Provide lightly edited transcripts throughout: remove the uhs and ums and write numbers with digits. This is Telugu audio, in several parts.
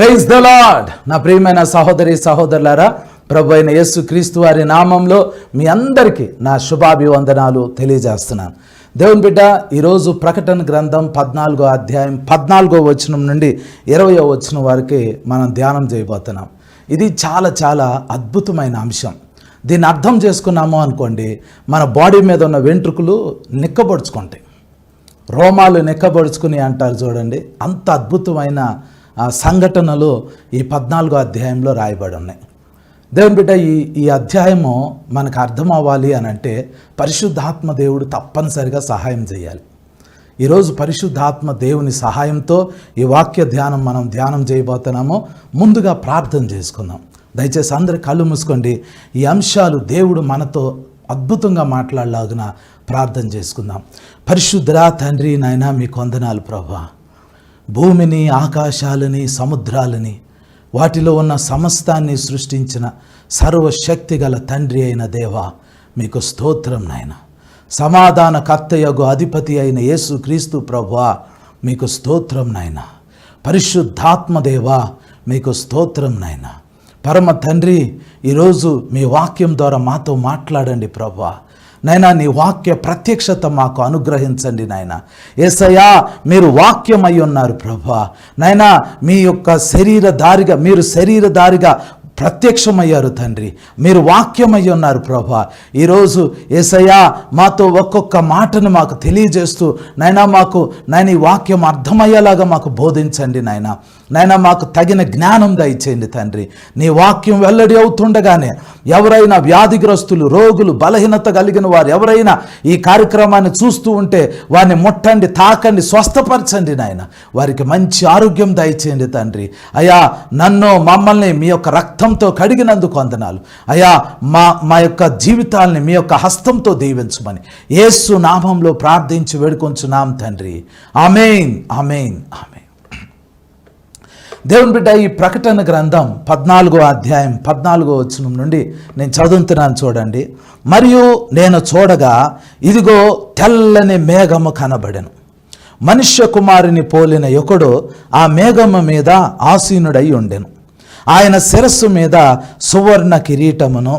Praise the lord. నా ప్రియమైన సహోదరి సహోదరులారా, ప్రభు అయిన యేసు క్రీస్తు వారి నామంలో మీ అందరికీ నా శుభాభివందనాలు తెలియజేస్తున్నాను. దేవుని బిడ్డ, ఈరోజు ప్రకటన గ్రంథం 14వ అధ్యాయం 14వ వచనం నుండి 20వ వచనం వరకు మనం ధ్యానం చేయబోతున్నాం. ఇది చాలా చాలా అద్భుతమైన అంశం. దీన్ని అర్థం చేసుకున్నాము అనుకోండి, మన బాడీ మీద ఉన్న వెంట్రుకలు నిక్కబొడుచుకుంటాయి, రోమాలు నిక్కబొడుచుకుని అంటారు చూడండి. అంత అద్భుతమైన సంఘటనలు ఈ 14వ అధ్యాయంలో రాయబడి ఉన్నాయి. దేవుని బిడ్డ, ఈ అధ్యాయము మనకు అర్థం అవ్వాలి అని అంటే పరిశుద్ధాత్మ దేవుడు తప్పనిసరిగా సహాయం చేయాలి. ఈరోజు పరిశుద్ధాత్మ దేవుని సహాయంతో ఈ వాక్య మనం ధ్యానం చేయబోతున్నాము. ముందుగా ప్రార్థన చేసుకుందాం. దయచేసి అందరు కళ్ళు మూసుకోండి. ఈ అంశాలు దేవుడు మనతో అద్భుతంగా మాట్లాడలాగున ప్రార్థన చేసుకుందాం. పరిశుద్ధుడా తండ్రి, నాయనా మీకు వందనాలు ప్రభువా. భూమిని, ఆకాశాలని, సముద్రాలని, వాటిలో ఉన్న సమస్తాన్ని సృష్టించిన సర్వశక్తి గల తండ్రి అయిన దేవా మీకు స్తోత్రం నాయన. సమాధాన కర్తయగు అధిపతి అయిన యేసు క్రీస్తు ప్రభువా మీకు స్తోత్రం నాయన. పరిశుద్ధాత్మ దేవా మీకు స్తోత్రం నాయన. పరమ తండ్రి, ఈరోజు మీ వాక్యం ద్వారా మాతో మాట్లాడండి ప్రభువా. నైనా నీ వాక్య ప్రత్యక్షత మాకు అనుగ్రహించండి నాయన. యేసయ్యా, మీరు వాక్యం అయి ఉన్నారు ప్రభువా. నైనా మీ యొక్క మీరు శరీరధారిగా ప్రత్యక్షమయ్యారు తండ్రి. మీరు వాక్యమై ఉన్నారు ప్రభువా. ఈరోజు యేసయ్యా మాతో ఒక్కొక్క మాటను మాకు తెలియజేస్తూ నాయన ఈ వాక్యం అర్థమయ్యేలాగా మాకు బోధించండి నాయన. మాకు తగిన జ్ఞానం దయచేయండి తండ్రి. నీ వాక్యం వెల్లడి అవుతుండగానే ఎవరైనా వ్యాధిగ్రస్తులు, రోగులు, బలహీనత కలిగిన వారు ఎవరైనా ఈ కార్యక్రమాన్ని చూస్తూ ఉంటే వారిని ముట్టండి, తాకండి, స్వస్థపరచండి నాయన. వారికి మంచి ఆరోగ్యం దయచేయండి తండ్రి. అయ్యా, మమ్మల్ని మీ యొక్క రక్తంతో కడిగినందుకు వందనాలు. అయ్యా, మా యొక్క జీవితాల్ని మీ యొక్క హస్తంతో దీవించమని యేసు నామంలో ప్రార్థించి వేడుకొంచున్నాం తండ్రి. ఆమేన్, ఆమేన్, ఆమేన్. దేవుని బిడ్డ, ఈ ప్రకటన గ్రంథం 14వ అధ్యాయం 14వ వచనం నుండి నేను చదువుతున్నాను చూడండి. మరియు నేను చూడగా ఇదిగో తెల్లని మేఘము కనబడెను. మనుష్య కుమారుని పోలిన ఒకడు ఆ మేఘము మీద ఆసీనుడై ఉండెను. ఆయన శిరస్సు మీద సువర్ణ కిరీటమును,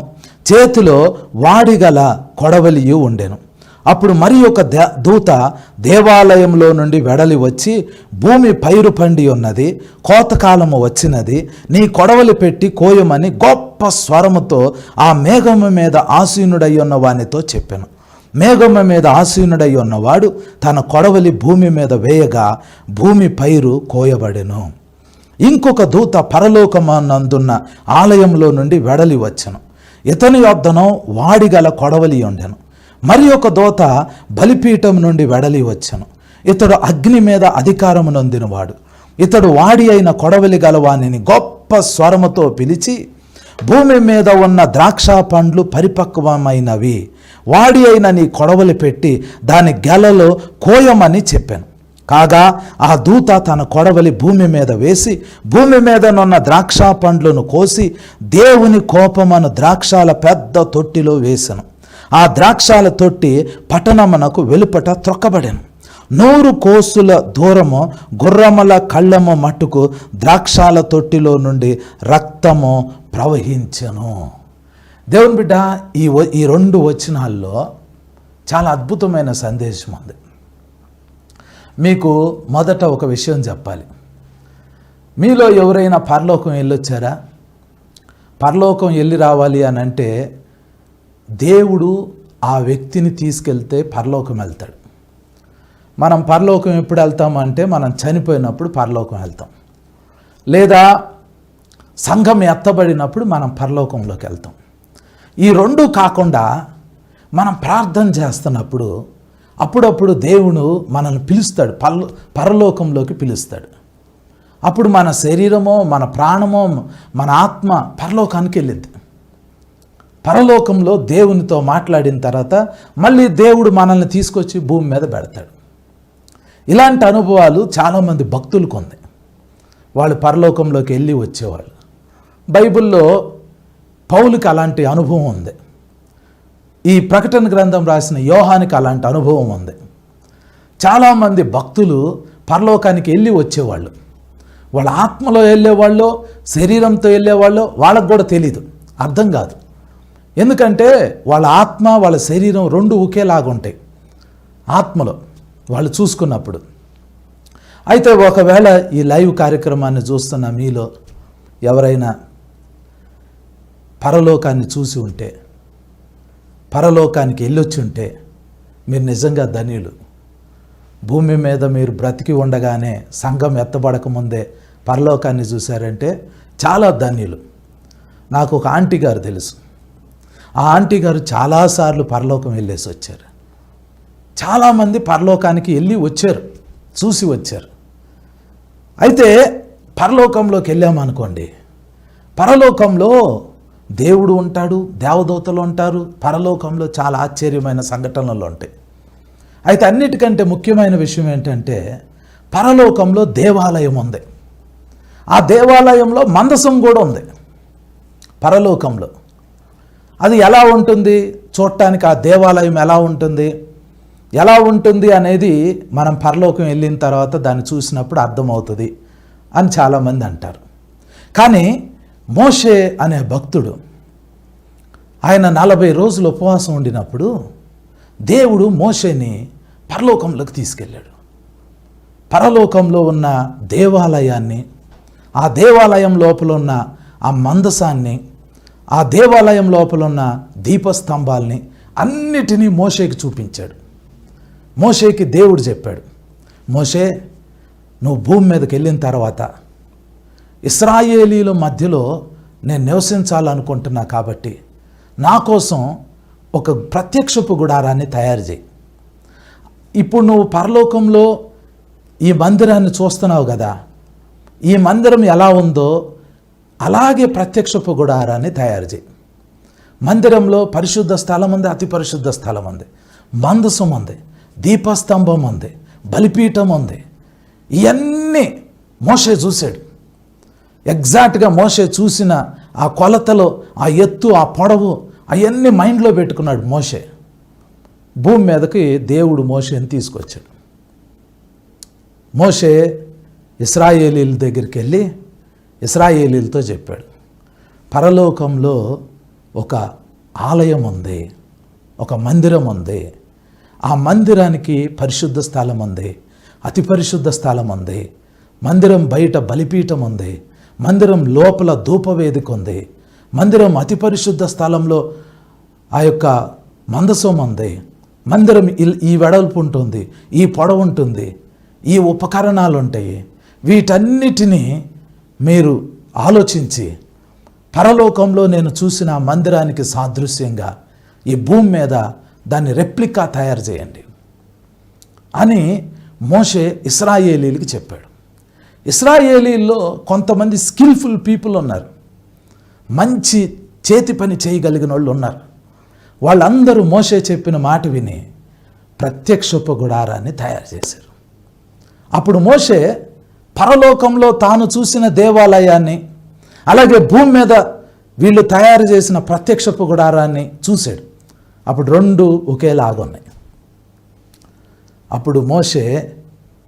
చేతిలో వాడిగల కొడవలియు ఉండెను. అప్పుడు మరి ఒక దూత దేవాలయంలో నుండి వెడలి వచ్చి, భూమి పైరు పండి ఉన్నది, కోతకాలము వచ్చినది, నీ కొడవలి పెట్టి కోయమని గొప్ప స్వరముతో ఆ మేఘము మీద ఆసీనుడై ఉన్న వానితో చెప్పెను. మేఘము మీద ఆసీనుడై ఉన్నవాడు తన కొడవలి భూమి మీద వేయగా భూమి పైరు కోయబడెను. ఇంకొక దూత పరలోకమానందున్న ఆలయంలో నుండి వెడలి వచ్చెను. ఇతని యొద్దను వాడిగల కొడవలి ఉండెను. మరి ఒక దూత బలిపీఠం నుండి వెడలి వచ్చెను. ఇతడు అగ్ని మీద అధికారము నొందినవాడు. ఇతడు వాడి అయిన కొడవలి గలవానిని గొప్ప స్వరముతో పిలిచి, భూమి మీద ఉన్న ద్రాక్ష పండ్లు పరిపక్వమైనవి, వాడి అయిన నీ కొడవలి పెట్టి దాని గెలలో కోయమని చెప్పాను. కాగా ఆ దూత తన కొడవలి భూమి మీద వేసి భూమి మీదనున్న ద్రాక్ష పండ్లను కోసి దేవుని కోపమను ద్రాక్షాల పెద్ద తొట్టిలో వేసెను. ఆ ద్రాక్షాల తొట్టి పట్టణమునకు వెలుపట త్రొక్కబడెను. 100 కోసుల దూరము గుర్రముల కళ్ళము మట్టుకు ద్రాక్షాల తొట్టిలో నుండి రక్తము ప్రవహించెను. దేవుని బిడ్డ, ఈ 2 వచనాల్లో చాలా అద్భుతమైన సందేశం ఉంది. మీకు మొదట ఒక విషయం చెప్పాలి. మీలో ఎవరైనా పరలోకం వెళ్ళొచ్చారా? పరలోకం వెళ్ళి రావాలి అని అంటే దేవుడు ఆ వ్యక్తిని తీసుకెళ్తే పరలోకం వెళ్తాడు. మనం పరలోకం ఎప్పుడు వెళ్తామంటే మనం చనిపోయినప్పుడు పరలోకం వెళ్తాం, లేదా సంఘం ఎత్తబడినప్పుడు మనం పరలోకంలోకి వెళ్తాం. ఈ 2 కాకుండా మనం ప్రార్థన చేస్తున్నప్పుడు అప్పుడప్పుడు దేవుడు మనల్ని పిలుస్తాడు, పరలోకంలోకి పిలుస్తాడు. అప్పుడు మన శరీరమో, మన ప్రాణమో, మన ఆత్మ పరలోకానికి వెళ్ళింది. పరలోకంలో దేవునితో మాట్లాడిన తర్వాత మళ్ళీ దేవుడు మనల్ని తీసుకొచ్చి భూమి మీద పెడతాడు. ఇలాంటి అనుభవాలు చాలామంది భక్తులకు ఉంది. వాళ్ళు పరలోకంలోకి వెళ్ళి వచ్చేవాళ్ళు. బైబిల్లో పౌలుకి అలాంటి అనుభవం ఉంది. ఈ ప్రకటన గ్రంథం రాసిన యోహానికి అలాంటి అనుభవం ఉంది. చాలామంది భక్తులు పరలోకానికి వెళ్ళి వచ్చేవాళ్ళు. వాళ్ళ ఆత్మలో వెళ్ళేవాళ్ళు, శరీరంతో వెళ్ళేవాళ్ళు వాళ్ళకు కూడా తెలీదు, అర్థం కాదు. ఎందుకంటే వాళ్ళ ఆత్మ వాళ్ళ శరీరం రెండు ఒకేలాగా ఉంటాయి ఆత్మలో వాళ్ళు చూసుకున్నప్పుడు. అయితే ఒకవేళ ఈ లైవ్ కార్యక్రమాన్ని చూస్తున్న మీలో ఎవరైనా పరలోకాన్ని చూసి ఉంటే, పరలోకానికి వెళ్ళొచ్చి ఉంటే మీరు నిజంగా ధన్యులు. భూమి మీద మీరు బ్రతికి ఉండగానే, సంఘం ఎత్తబడకముందే పరలోకాన్ని చూశారంటే చాలా ధన్యులు. నాకు ఒక ఆంటీ గారు తెలుసు. ఆ ఆంటీ గారు చాలాసార్లు పరలోకం వెళ్ళేసి వచ్చారు. చాలామంది పరలోకానికి వెళ్ళి వచ్చారు, చూసి వచ్చారు. అయితే పరలోకంలోకి వెళ్ళామనుకోండి, పరలోకంలో దేవుడు ఉంటాడు, దేవదూతలు ఉంటారు. పరలోకంలో చాలా ఆశ్చర్యమైన సంఘటనలు ఉంటాయి. అయితే అన్నిటికంటే ముఖ్యమైన విషయం ఏంటంటే పరలోకంలో దేవాలయం ఉంది. ఆ దేవాలయంలో మందసం కూడా ఉంది పరలోకంలో. అది ఎలా ఉంటుంది చూడటానికి, ఆ దేవాలయం ఎలా ఉంటుంది అనేది మనం పరలోకం వెళ్ళిన తర్వాత దాన్ని చూసినప్పుడు అర్థమవుతుంది అని చాలామంది అంటారు. కానీ మోషే అనే భక్తుడు, ఆయన 40 రోజులు ఉపవాసం ఉండినప్పుడు దేవుడు మోషేని పరలోకంలోకి తీసుకెళ్ళాడు. పరలోకంలో ఉన్న దేవాలయాన్ని, ఆ దేవాలయం లోపల ఉన్న ఆ మందసాన్ని, ఆ దేవాలయం లోపల ఉన్న దీపస్తంభాల్ని అన్నిటినీ మోషేకి చూపించాడు. మోషేకి దేవుడు చెప్పాడు, మోషే నువ్వు భూమి మీదకి వెళ్ళిన తర్వాత ఇశ్రాయేలీల మధ్యలో నేను నివసించాలనుకుంటున్నా కాబట్టి నా కోసం ఒక ప్రత్యక్షపు గుడారాన్ని తయారు చేయి. ఇప్పుడు నువ్వు పరలోకంలో ఈ మందిరాన్ని చూస్తున్నావు కదా, ఈ మందిరం ఎలా ఉందో అలాగే ప్రత్యక్షపు గుడారాన్ని తయారు చేయి. మందిరంలో పరిశుద్ధ స్థలం ఉంది, అతి పరిశుద్ధ స్థలం ఉంది, మందసం ఉంది, దీపస్తంభం ఉంది, బలిపీఠం ఉంది. ఇవన్నీ మోషే చూశాడు. ఎగ్జాక్ట్గా మోషే చూసిన ఆ కొలతలో, ఆ ఎత్తు, ఆ పొడవు అవన్నీ మైండ్లో పెట్టుకున్నాడు మోషే. భూమి మీదకి దేవుడు మోషేని తీసుకొచ్చాడు. మోషే ఇశ్రాయేలీల దగ్గరికి వెళ్ళి ఇశ్రాయేలీలతో చెప్పాడు, పరలోకంలో ఒక ఆలయం ఉంది, ఒక మందిరం ఉంది. ఆ మందిరానికి పరిశుద్ధ స్థలం ఉంది, అతి పరిశుద్ధ స్థలం ఉంది. మందిరం బయట బలిపీఠం ఉంది, మందిరం లోపల ధూపవేదిక ఉంది, మందిరం అతి పరిశుద్ధ స్థలంలో ఆ యొక్క మందసం ఉంది. మందిరం ఈ వెడల్పు ఉంటుంది, ఈ పొడవు ఉంటుంది, ఈ ఉపకరణాలు ఉంటాయి. వీటన్నిటినీ మీరు ఆలోచించి పరలోకంలో నేను చూసిన మందిరానికి సాదృశ్యంగా ఈ భూమి మీద దాన్ని రెప్లికా తయారు చేయండి అని మోషే ఇశ్రాయేలీలకి చెప్పాడు. ఇశ్రాయేలీల్లో కొంతమంది స్కిల్ఫుల్ పీపుల్ ఉన్నారు, మంచి చేతి పని చేయగలిగిన వాళ్ళు ఉన్నారు. వాళ్ళందరూ మోషే చెప్పిన మాట విని ప్రత్యక్షపు గుడారాన్ని తయారు చేశారు. అప్పుడు మోషే పరలోకంలో తాను చూసిన దేవాలయాన్ని, అలాగే భూమి మీద వీళ్ళు తయారు చేసిన ప్రత్యక్షపు గుడారాన్ని చూశాడు. అప్పుడు రెండు ఒకేలాగున్నాయి. అప్పుడు మోషే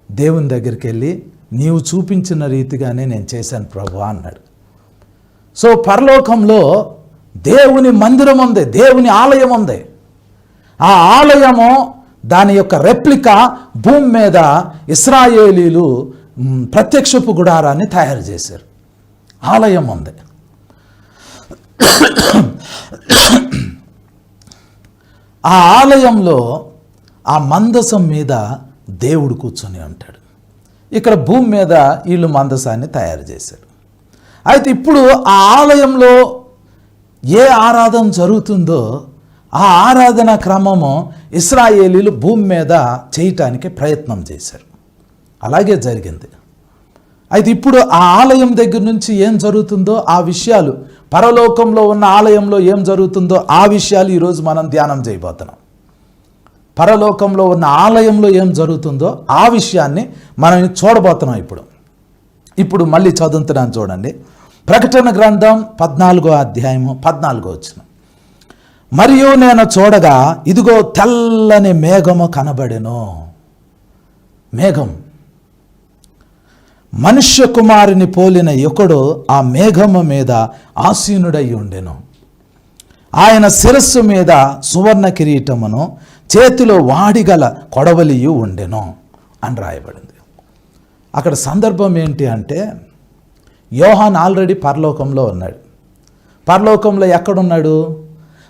దేవుని దగ్గరికి వెళ్ళి, నీవు చూపించిన రీతిగానే నేను చేశాను ప్రభువా అన్నాడు. సో పరలోకంలో దేవుని మందిరం ఉంది, దేవుని ఆలయం ఉంది. ఆ ఆలయము, దాని యొక్క రెప్లికా భూమి మీద ఇశ్రాయేలీలు ప్రత్యక్షపు గుడారాన్ని తయారు చేశారు. ఆలయం ఉంది. ఆ ఆలయంలో ఆ మందసం మీద దేవుడు కూర్చొని ఉంటాడు. ఇక్కడ భూమి మీద వీళ్ళు మందసాన్ని తయారు చేశారు. అయితే ఇప్పుడు ఆ ఆలయంలో ఏ ఆరాధన జరుగుతుందో ఆ ఆరాధన క్రమము ఇశ్రాయేలీలు భూమి మీద చేయటానికి ప్రయత్నం చేశారు. అలాగే జరిగింది. అయితే ఇప్పుడు ఆ ఆలయం దగ్గర నుంచి ఏం జరుగుతుందో ఆ విషయాలు, పరలోకంలో ఉన్న ఆలయంలో ఏం జరుగుతుందో ఆ విషయాలు ఈరోజు మనం ధ్యానం చేయబోతున్నాం. పరలోకంలో ఉన్న ఆలయంలో ఏం జరుగుతుందో ఆ విషయాన్ని మనం చూడబోతున్నాం. ఇప్పుడు మళ్ళీ చదువుతున్నాను చూడండి. ప్రకటన గ్రంథం 14వ అధ్యాయము 14వ వచనం. మరియు నేను చూడగా ఇదిగో తెల్లని మేఘము కనబడెను. మేఘం, మనుష్య కుమారుని పోలిన ఒకడు ఆ మేఘము మీద ఆసీనుడై ఉండెను. ఆయన శిరస్సు మీద సువర్ణ కిరీటమును, చేతిలో వాడిగల కొడవలియు ఉండెను అని రాయబడింది. అక్కడ సందర్భం ఏంటి అంటే, యోహాన్ ఆల్రెడీ పరలోకంలో ఉన్నాడు. పరలోకంలో ఎక్కడున్నాడు?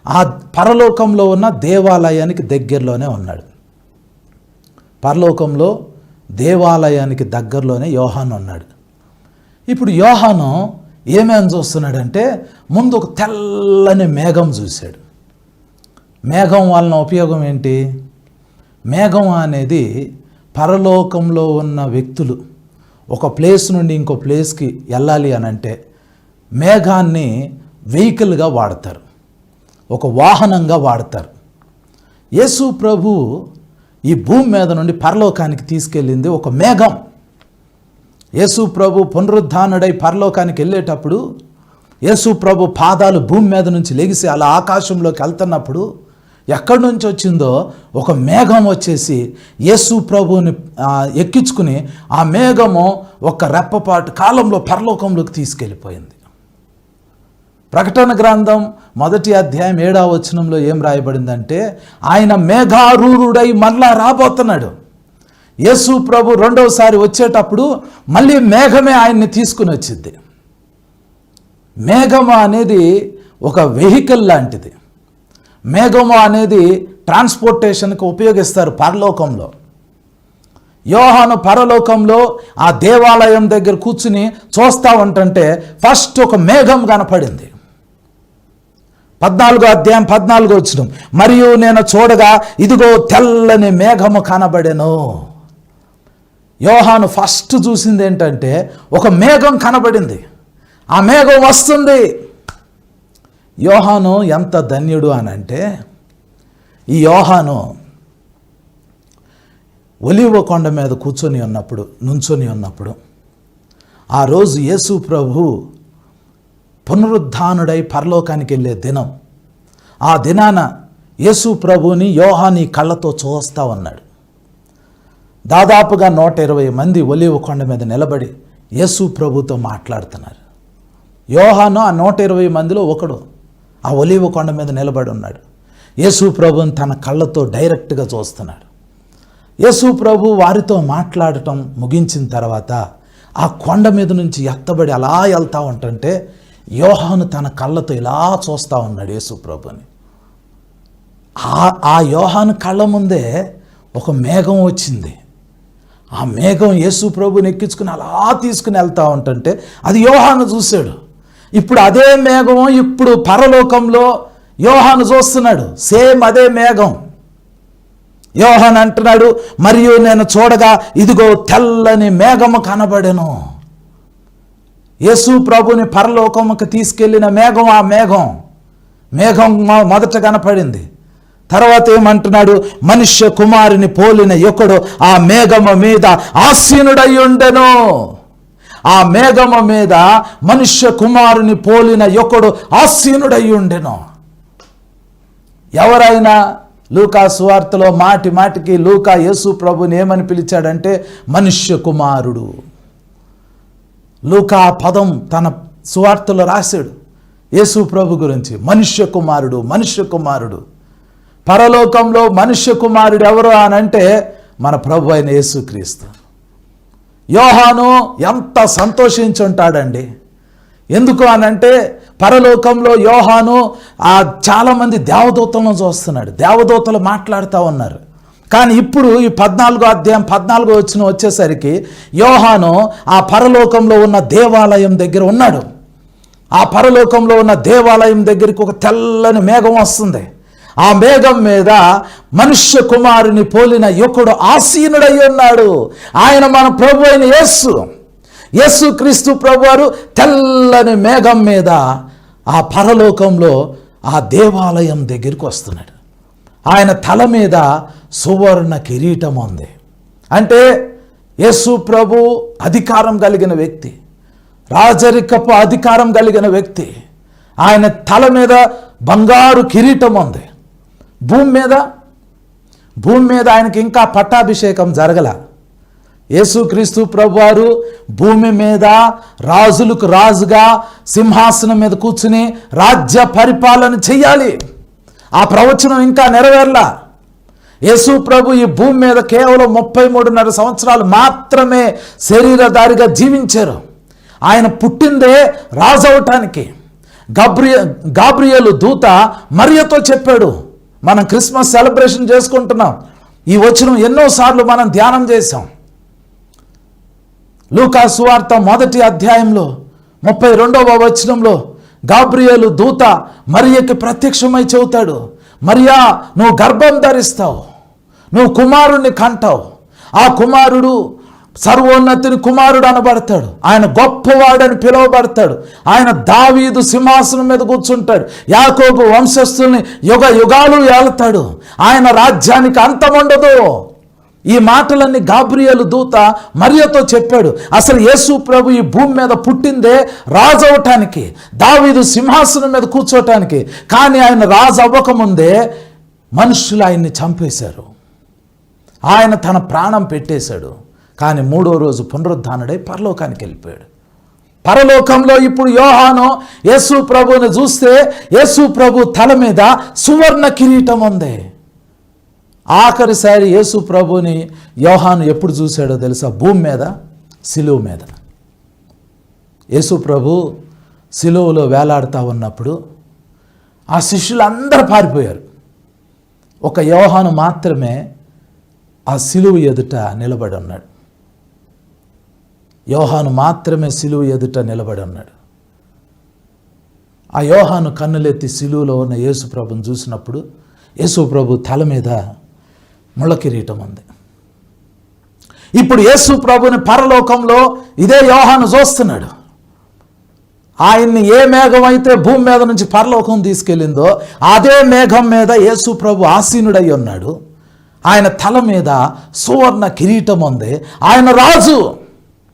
ఆ పరలోకంలో ఉన్న దేవాలయానికి దగ్గరలోనే ఉన్నాడు. పరలోకంలో దేవాలయానికి దగ్గరలోనే యోహాను ఉన్నాడు. ఇప్పుడు యోహాను ఏమేమి చూస్తున్నాడంటే, ముందు ఒక తెల్లని మేఘం చూశాడు. మేఘం వలన ఉపయోగం ఏంటి? మేఘం అనేది పరలోకంలో ఉన్న వ్యక్తులు ఒక ప్లేస్ నుండి ఇంకో ప్లేస్కి వెళ్ళాలి అని అంటే మేఘాన్ని వెహికల్గా వాడతారు, ఒక వాహనంగా వాడతారు. యేసు ప్రభు ఈ భూమి మీద నుండి పరలోకానికి తీసుకెళ్ళింది ఒక మేఘం. యేసు ప్రభు పునరుద్ధానుడై పరలోకానికి వెళ్ళేటప్పుడు యేసు ప్రభు పాదాలు భూమి మీద నుంచి లెగిసి అలా ఆకాశంలోకి వెళ్తున్నప్పుడు ఎక్కడి నుంచి వచ్చిందో ఒక మేఘం వచ్చేసి యేసు ప్రభుని ఎక్కించుకుని ఆ మేఘము ఒక రెప్పపాటు కాలంలో పరలోకంలోకి తీసుకెళ్ళిపోయింది. ప్రకటన గ్రంథం 1వ అధ్యాయం 7వ వచనంలో ఏం రాయబడిందంటే, ఆయన మేఘారూఢుడై మళ్ళా రాబోతున్నాడు. యేసు ప్రభు రెండవసారి వచ్చేటప్పుడు మళ్ళీ మేఘమే ఆయన్ని తీసుకుని వచ్చింది. మేఘము అనేది ఒక వెహికల్ లాంటిది. మేఘము అనేది ట్రాన్స్పోర్టేషన్కి ఉపయోగిస్తారు పరలోకంలో. యోహాను పరలోకంలో ఆ దేవాలయం దగ్గర కూర్చుని చూస్తూ ఉంటుంటే ఫస్ట్ ఒక మేఘం కనపడింది. 14వ అధ్యాయం 14వ వచనం, మరియు నేను చూడగా ఇదిగో తెల్లని మేఘము కనబడెను. యోహాను ఫస్ట్ చూసింది ఏంటంటే ఒక మేఘం కనబడింది. ఆ మేఘం వస్తుంది. యోహాను ఎంత ధన్యుడు అని అంటే, ఈ యోహాను ఒలీవ కొండ మీద నుంచొని ఉన్నప్పుడు ఆ రోజు యేసు ప్రభు పునరుద్ధానుడై పరలోకానికి వెళ్ళే దినం. ఆ దినాన యేసు ప్రభుని యోహాను ఈ కళ్ళతో చూస్తూ ఉన్నాడు. దాదాపుగా 120 మంది ఒలీవ కొండ మీద నిలబడి యేసు ప్రభుతో మాట్లాడుతున్నారు. యోహాను ఆ 120 మందిలో ఒకడు ఆ ఒలీవ కొండ మీద నిలబడి ఉన్నాడు. యేసు ప్రభుని తన కళ్ళతో డైరెక్ట్గా చూస్తున్నాడు. యేసు ప్రభు వారితో మాట్లాడటం ముగించిన తర్వాత ఆ కొండ మీద నుంచి ఎత్తబడి అలా వెళ్తూ ఉంటుంటే యోహాను తన కళ్ళతో ఇలా చూస్తూ ఉన్నాడు యేసు ప్రభుని. ఆ యోహాను కళ్ళ ముందే ఒక మేఘం వచ్చింది. ఆ మేఘం యేసు ప్రభుని ఎక్కించుకుని అలా తీసుకుని వెళ్తూ ఉంటుంటే అది యోహాను చూశాడు. ఇప్పుడు అదే మేఘం ఇప్పుడు పరలోకంలో యోహాను చూస్తున్నాడు. సేమ్ అదే మేఘం. యోహాను అంటున్నాడు, మరియు నేను చూడగా ఇదిగో తెల్లని మేఘము కనబడెను. యేసు ప్రభుని పరలోకముకు తీసుకెళ్ళిన మేఘం ఆ మేఘం మొదట కనపడింది. తర్వాత ఏమంటున్నాడు, మనుష్య కుమారుని పోలిన ఒకడు ఆ మేఘము మీద ఆసీనుడై ఉండెను. ఆ మేఘము మీద మనుష్య కుమారుని పోలిన ఒకడు ఆసీనుడై ఉండెను. ఎవరైనా లూకా సువార్తలో మాటికి లూకా యేసు ప్రభుని ఏమని పిలిచాడంటే మనుష్య కుమారుడు. లూకా పదం తన సువార్తలో రాశాడు యేసు ప్రభు గురించి, మనుష్య కుమారుడు. పరలోకంలో మనుష్య కుమారుడు ఎవరు అనంటే మన ప్రభు అయిన యేసుక్రీస్తు. యోహాను ఎంత సంతోషించుంటాడండి. ఎందుకు అనంటే పరలోకంలో యోహాను చాలామంది దేవదూతలను చూస్తున్నాడు. దేవదూతలు మాట్లాడుతూ ఉన్నారు. కానీ ఇప్పుడు ఈ 14వ అధ్యాయం 14వ వచనం వచ్చేసరికి యోహాను ఆ పరలోకంలో ఉన్న దేవాలయం దగ్గర ఉన్నాడు. ఆ పరలోకంలో ఉన్న దేవాలయం దగ్గరికి ఒక తెల్లని మేఘం వస్తుంది. ఆ మేఘం మీద మనుష్య కుమారుని పోలిన యువకుడు ఆసీనుడై ఉన్నాడు. ఆయన మన ప్రభు అయిన యేసుక్రీస్తు ప్రభువారు తెల్లని మేఘం మీద ఆ పరలోకంలో ఆ దేవాలయం దగ్గరికి వస్తున్నాడు. ఆయన తల మీద సువర్ణ కిరీటం ఉంది. అంటే యేసు ప్రభు అధికారం కలిగిన వ్యక్తి, రాజరికపు అధికారం కలిగిన వ్యక్తి. ఆయన తల మీద బంగారు కిరీటం ఉంది. భూమి మీద ఆయనకి ఇంకా పట్టాభిషేకం జరగల. యేసుక్రీస్తు ప్రభువారు భూమి మీద రాజులకు రాజుగా సింహాసనం మీద కూర్చుని రాజ్య పరిపాలన చెయ్యాలి. ఆ ప్రవచనం ఇంకా నెరవేరలా. యేసు ప్రభు ఈ భూమి మీద కేవలం 33.5 సంవత్సరాలు మాత్రమే శరీరధారిగా జీవించారు. ఆయన పుట్టిందే రాజు అవటానికి. గాబ్రియేలు దూత మరియతో చెప్పాడు. మనం క్రిస్మస్ సెలబ్రేషన్ చేసుకుంటున్నాం. ఈ వచనం ఎన్నోసార్లు మనం ధ్యానం చేశాం. లూకా సువార్త 1వ అధ్యాయంలో 32వ వచనంలో గాబ్రియేలు దూత మరియకి ప్రత్యక్షమై చెబుతాడు, మరియా, నువ్వు గర్భం ధరిస్తావు, నువ్వు కుమారుణ్ణి కంటావు. ఆ కుమారుడు సర్వోన్నతుని కుమారుడు అనబడతాడు. ఆయన గొప్పవాడని పిలువబడతాడు. ఆయన దావీదు సింహాసనం మీద కూర్చుంటాడు. యాకోబు వంశస్థుల్ని యుగ యుగాలు ఏలుతాడు. ఆయన రాజ్యానికి అంతముండదు. ఈ మాటలన్నీ గాబ్రియేలు దూత మరియతో చెప్పాడు. అసలు యేసు ప్రభు ఈ భూమి మీద పుట్టిందే రాజు అవటానికి, దావీదు సింహాసనం మీద కూర్చోటానికి. కానీ ఆయన రాజు అవ్వకముందే మనుషులు ఆయన్ని చంపేశారు. ఆయన తన ప్రాణం పెట్టేశాడు. కానీ 3వ రోజు పునరుద్ధానుడై పరలోకానికి వెళ్ళిపోయాడు. పరలోకంలో ఇప్పుడు యోహాను యేసు ప్రభువుని చూస్తే యేసు ప్రభు తల మీద సువర్ణ కిరీటం ఉంది. ఆఖరిసారి యేసు ప్రభుని యోహాను ఎప్పుడు చూశాడో తెలుసా? భూమి మీద, సిలువ మీద. యేసు ప్రభు సిలువలో వేలాడుతూ ఉన్నప్పుడు ఆ శిష్యులందరూ పారిపోయారు. ఒక యోహాను మాత్రమే ఆ సిలువ ఎదుట నిలబడి ఉన్నాడు. యోహాను మాత్రమే సిలువ ఎదుట నిలబడి ఉన్నాడు. ఆ యోహాను కన్నులెత్తి సిలువలో ఉన్న యేసు ప్రభుని చూసినప్పుడు యేసు ప్రభు తల మీద ముళ్ళ కిరీటం ఉంది. ఇప్పుడు యేసు ప్రభుని పరలోకంలో ఇదే యోహాను చూస్తున్నాడు. ఆయన్ని ఏ మేఘం అయితే భూమి మీద నుంచి పరలోకం తీసుకెళ్ళిందో అదే మేఘం మీద యేసు ప్రభు ఆసీనుడై ఉన్నాడు. ఆయన తల మీద సువర్ణ కిరీటం ఉంది. ఆయన రాజు.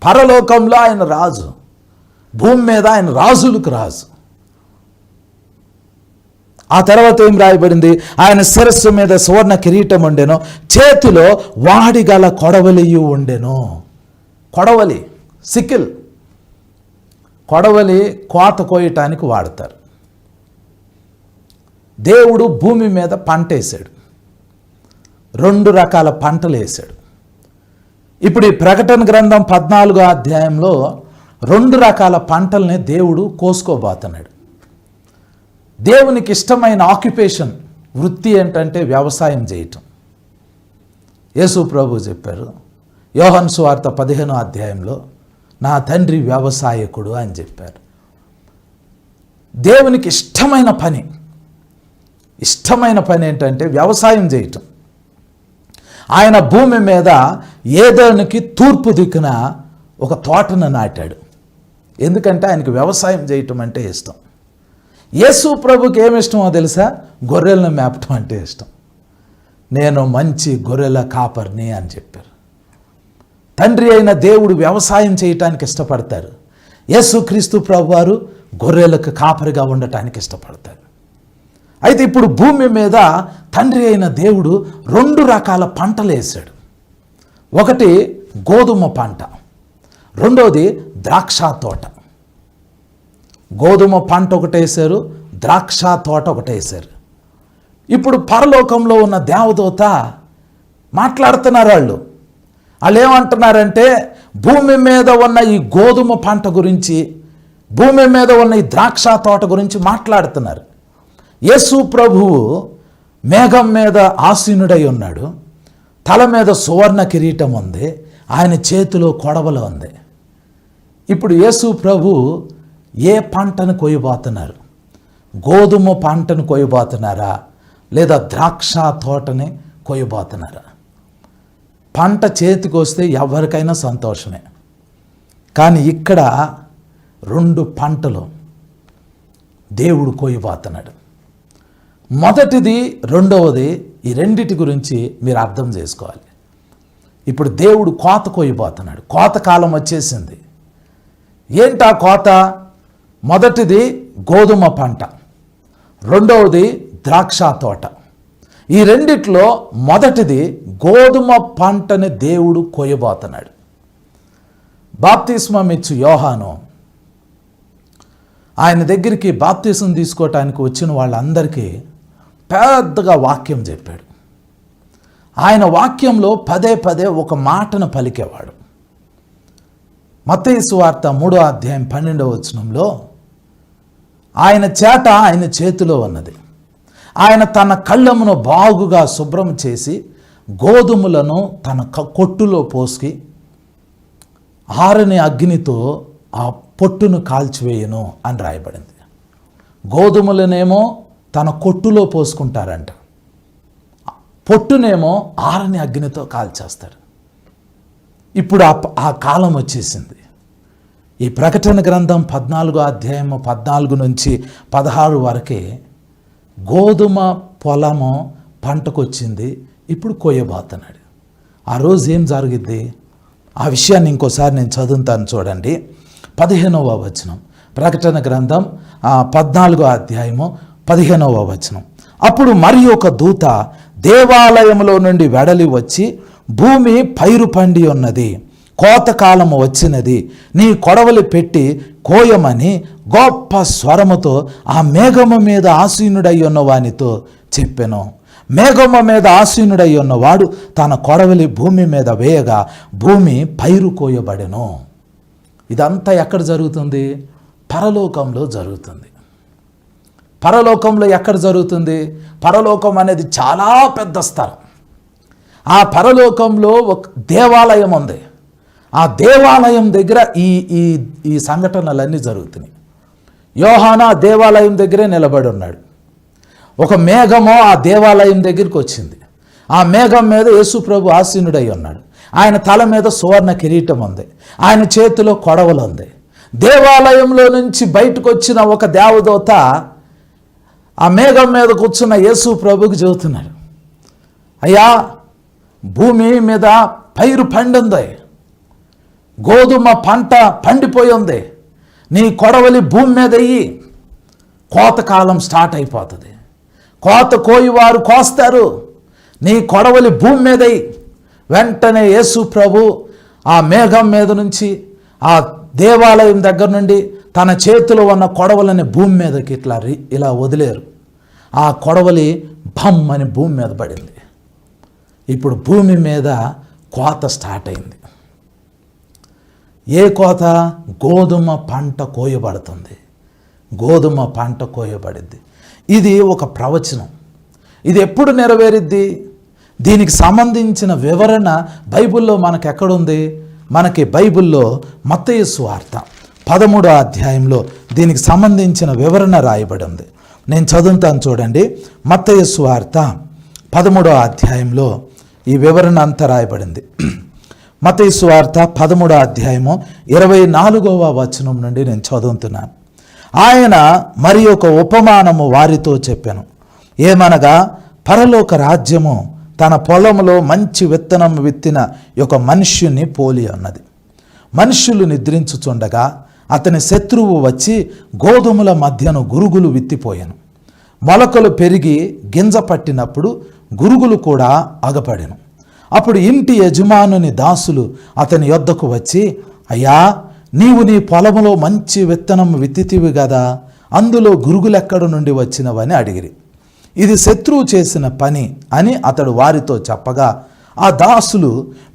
పరలోకంలో ఆయన రాజు, భూమి మీద ఆయన రాజులకు రాజు. ఆ తర్వాత ఏం రాయబడింది? ఆయన శిరస్సు మీద సువర్ణ కిరీటం ఉండెను, చేతిలో వాడిగల కొడవలియు ఉండెను. కొడవలి, సికిల్. కొడవలి కోత కోయటానికి వాడతారు. దేవుడు భూమి మీద పంట వేసాడు. 2 రకాల పంటలు వేసాడు. ఇప్పుడు ఈ ప్రకటన గ్రంథం 14వ అధ్యాయంలో 2 రకాల పంటల్ని దేవుడు కోసుకోబోతున్నాడు. దేవునికి ఇష్టమైన ఆక్యుపేషన్, వృత్తి ఏంటంటే వ్యవసాయం చేయటం. యేసు ప్రభు చెప్పారు యోహాను సువార్త 15వ అధ్యాయంలో, నా తండ్రి వ్యవసాయకుడు అని చెప్పారు. దేవునికి ఇష్టమైన పని ఏంటంటే వ్యవసాయం చేయటం. ఆయన భూమి మీద ఏదోనికి తూర్పు దిక్కున ఒక తోటను నాటాడు. ఎందుకంటే ఆయనకి వ్యవసాయం చేయటం అంటే ఇష్టం. యేసు ప్రభుకి ఏమి ఇష్టమో తెలుసా? గొర్రెలను మేపటం అంటే ఇష్టం. నేను మంచి గొర్రెల కాపర్ని అని చెప్పారు. తండ్రి అయిన దేవుడు వ్యవసాయం చేయటానికి ఇష్టపడతారు. యేసుక్రీస్తు ప్రభువారు గొర్రెలకు కాపరిగా ఉండటానికి ఇష్టపడతారు. అయితే ఇప్పుడు భూమి మీద తండ్రి అయిన దేవుడు 2 రకాల పంటలు వేశాడు. ఒకటి గోధుమ పంట, రెండోది ద్రాక్ష తోట. గోధుమ పంట ఒకటి వేశారు, ద్రాక్ష తోట ఒకటి వేశారు. ఇప్పుడు పరలోకంలో ఉన్న దేవదూత మాట్లాడుతున్నారు. వాళ్ళు ఏమంటున్నారంటే, భూమి మీద ఉన్న ఈ గోధుమ పంట గురించి, భూమి మీద ఉన్న ఈ ద్రాక్ష తోట గురించి మాట్లాడుతున్నారు. యేసు ప్రభువు మేఘం మీద ఆసీనుడై ఉన్నాడు. తల మీద సువర్ణ కిరీటం ఉంది. ఆయన చేతిలో కొడవల ఉంది. ఇప్పుడు యేసు ప్రభు ఏ పంటను కొయ్యబోతున్నారు? గోధుమ పంటను కొయ్యబోతున్నారా, లేదా ద్రాక్ష తోటని కొయ్యబోతున్నారా? పంట చేతికి వస్తే ఎవరికైనా సంతోషమే. కానీ ఇక్కడ 2 పంటలు దేవుడు కొయ్యబోతున్నాడు. మొదటిది, రెండవది, ఈ రెండిటి గురించి మీరు అర్థం చేసుకోవాలి. ఇప్పుడు దేవుడు కోత కొయ్యబోతున్నాడు. కోత కాలం వచ్చేసింది. ఏంటా కోత? మొదటిది గోధుమ పంట, రెండవది ద్రాక్ష తోట. ఈ రెండిట్లో మొదటిది గోధుమ పంటని దేవుడు కొయ్యబోతున్నాడు. బాప్తిస్మం ఇచ్చు యోహాను ఆయన దగ్గరికి బాప్తిసం తీసుకోవటానికి వచ్చిన వాళ్ళందరికీ పెద్దగా వాక్యం చెప్పాడు. ఆయన వాక్యంలో పదే పదే ఒక మాటను పలికేవాడు. మత్తయి సువార్త 3వ అధ్యాయం 12వ వచనంలో ఆయన చేట ఆయన చేతిలో ఉన్నది. ఆయన తన కళ్ళమును బాగుగా శుభ్రం చేసి గోధుమలను తన కొట్టులో పోసి ఆరని అగ్నితో ఆ పొట్టును కాల్చివేయను అని రాయబడింది. గోధుమలనేమో తన కొట్టులో పోసుకుంటారంట, పొట్టునేమో ఆరని అగ్నితో కాల్చేస్తారు. ఇప్పుడు ఆ కాలం వచ్చేసింది. ఈ ప్రకటన గ్రంథం 14వ అధ్యాయము 14 నుంచి 16 వరకే గోధుమ పొలము పంటకొచ్చింది. ఇప్పుడు కోయబోతున్నాడు. ఆ రోజు ఏం జరిగిద్ది ఆ విషయాన్ని ఇంకోసారి నేను చదువుతాను చూడండి. 15వ వచనం, ప్రకటన గ్రంథం 14వ అధ్యాయము 15వ వచనం. అప్పుడు మరి ఒక దూత దేవాలయంలో నుండి వెడలి వచ్చి, భూమి పైరు పండి ఉన్నది, కోతకాలము వచ్చినది, నీ కొడవలి పెట్టి కోయమని గొప్ప స్వరముతో ఆ మేఘము మీద ఆసీనుడై ఉన్న వానితో చెప్పెను. మేఘము మీద ఆసీనుడై ఉన్నవాడు తన కొడవలి భూమి మీద వేయగా భూమి పైరు కోయబడెను. ఇదంతా ఎక్కడ జరుగుతుంది? పరలోకంలో జరుగుతుంది. పరలోకంలో ఎక్కడ జరుగుతుంది? పరలోకం అనేది చాలా పెద్ద స్థలం. ఆ పరలోకంలో ఒక దేవాలయం ఉంది. ఆ దేవాలయం దగ్గర ఈ సంఘటనలన్నీ జరుగుతున్నాయి. యోహాను ఆ దేవాలయం దగ్గరే నిలబడి ఉన్నాడు. ఒక మేఘము ఆ దేవాలయం దగ్గరికి వచ్చింది. ఆ మేఘం మీద యేసు ప్రభు ఆసీనుడై ఉన్నాడు. ఆయన తల మీద సువర్ణ కిరీటం ఉంది, ఆయన చేతిలో కొడవలు ఉంది. దేవాలయంలో నుంచి బయటకు వచ్చిన ఒక దేవదూత ఆ మేఘం మీద కూర్చున్న యేసు ప్రభుకి చెబుతున్నాడు, అయ్యా భూమి మీద పైరు పండింది, గోధుమ పంట పండిపోయి ఉంది, నీ కొడవలి భూమి మీద అయ్యి కోతకాలం స్టార్ట్ అయిపోతుంది, కోత కోయివారు కోస్తారు, నీ కొడవలి భూమి మీద అయ్యి. వెంటనే యేసు ప్రభు ఆ మేఘం మీద నుంచి ఆ దేవాలయం దగ్గర నుండి తన చేతిలో ఉన్న కొడవలని భూమి మీదకి ఇలా వదిలేరు. ఆ కొడవలి భమ్ అని భూమి మీద పడింది. ఇప్పుడు భూమి మీద కోత స్టార్ట్ అయింది. ఏ కోత? గోధుమ పంట కోయబడుతుంది. గోధుమ పంట కోయబడింది. ఇది ఒక ప్రవచనం. ఇది ఎప్పుడు నెరవేరిద్ది? దీనికి సంబంధించిన వివరణ బైబిల్లో మనకు ఎక్కడుంది? మనకి బైబిల్లో మత్తయి సువార్త 13వ అధ్యాయంలో దీనికి సంబంధించిన వివరణ రాయబడి ఉంది. నేను చదువుతాను చూడండి. మత్తయి సువార్త 13వ అధ్యాయంలో ఈ వివరణ అంతా రాయబడింది. మత్తయి సువార్త 13వ అధ్యాయము 24వ వచనం నుండి నేను చదువుతున్నాను. ఆయన మరి ఒక ఉపమానము వారితో చెప్పాను. ఏమనగా, పరలోక రాజ్యము తన పొలంలో మంచి విత్తనం విత్తిన ఒక మనుష్యుని పోలి ఉన్నది. మనుష్యులు నిద్రించుచుండగా అతని శత్రువు వచ్చి గోధుమల మధ్యను గురుగులు విత్తిపోయాను. మొలకలు పెరిగి గింజ పట్టినప్పుడు గురుగులు కూడా అగపడెను. అప్పుడు ఇంటి యజమానుని దాసులు అతని యొద్దకు వచ్చి, అయ్యా, నీవు నీ పొలములో మంచి విత్తనం విత్తితివి కదా, అందులో గురుగులెక్కడ నుండి వచ్చినవని అడిగిరి. ఇది శత్రువు చేసిన పని అని అతడు వారితో చెప్పగా, ఆ దాసులు,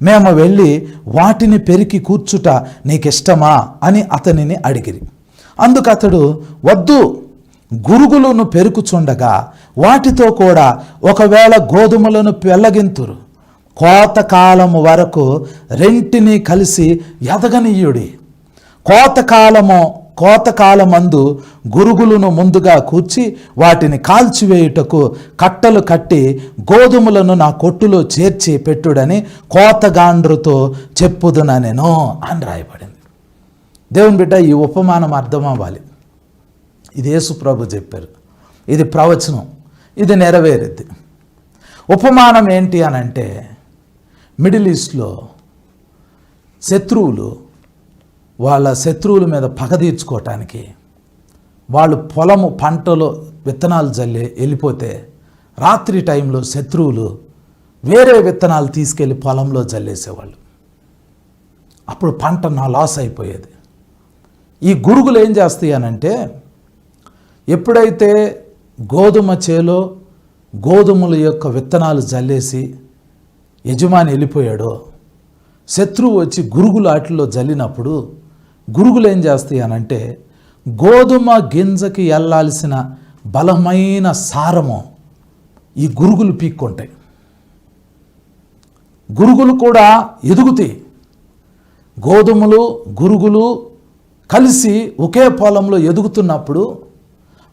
మేము వెళ్ళి వాటిని పెరికి కూర్చుట నీకిష్టమా అని అతనిని అడిగిరి. అందుకు అతడు, వద్దు, గురుగులను పెరుకుచుండగా వాటితో కూడా ఒకవేళ గోధుమలను పెళ్ళగింతురు, కోతకాలము వరకు రెంటిని కలిసి ఎదగనీయుడి. కోతకాలమందు గురుగులను ముందుగా కూర్చి వాటిని కాల్చివేయుటకు కట్టలు కట్టి గోధుమలను నా కొట్టులో చేర్చి పెట్టుడని కోతగాండ్రుతో చెప్పుదుననెను అని రాయబడింది. దేవుని బిడ్డ, ఈ ఉపమానం అర్థం అవ్వాలి. ఇది యేసు ప్రభు చెప్పారు. ఇది ప్రవచనం, ఇది నెరవేరిద్ది. ఉపమానం ఏంటి అని అంటే, మిడిల్ ఈస్ట్లో వాళ్ళ శత్రువుల మీద పగ తీర్చుకోవటానికి వాళ్ళు పొలము పంటలో విత్తనాలు జల్లి వెళ్ళిపోతే రాత్రి టైంలో శత్రువులు వేరే విత్తనాలు తీసుకెళ్ళి పొలంలో జల్లేసేవాళ్ళు. అప్పుడు పంట నా లాస్ అయిపోయేది. ఈ గురుగులు ఏం చేస్తాయి అనంటే, ఎప్పుడైతే గోధుమ చేలో గోధుమల యొక్క విత్తనాలు జల్లేసి యజమాని వెళ్ళిపోయాడో, శత్రువు వచ్చి గురుగులు వాటిల్లో జల్లినప్పుడు గురుగులు ఏం చేస్తాయి అనంటే, గోధుమ గింజకి వెళ్ళాల్సిన బలమైన సారము ఈ గురుగులు పీక్కుంటాయి. గురుగులు కూడా ఎదుగుతాయి. గోధుమలు గురుగులు కలిసి ఒకే పొలంలో ఎదుగుతున్నప్పుడు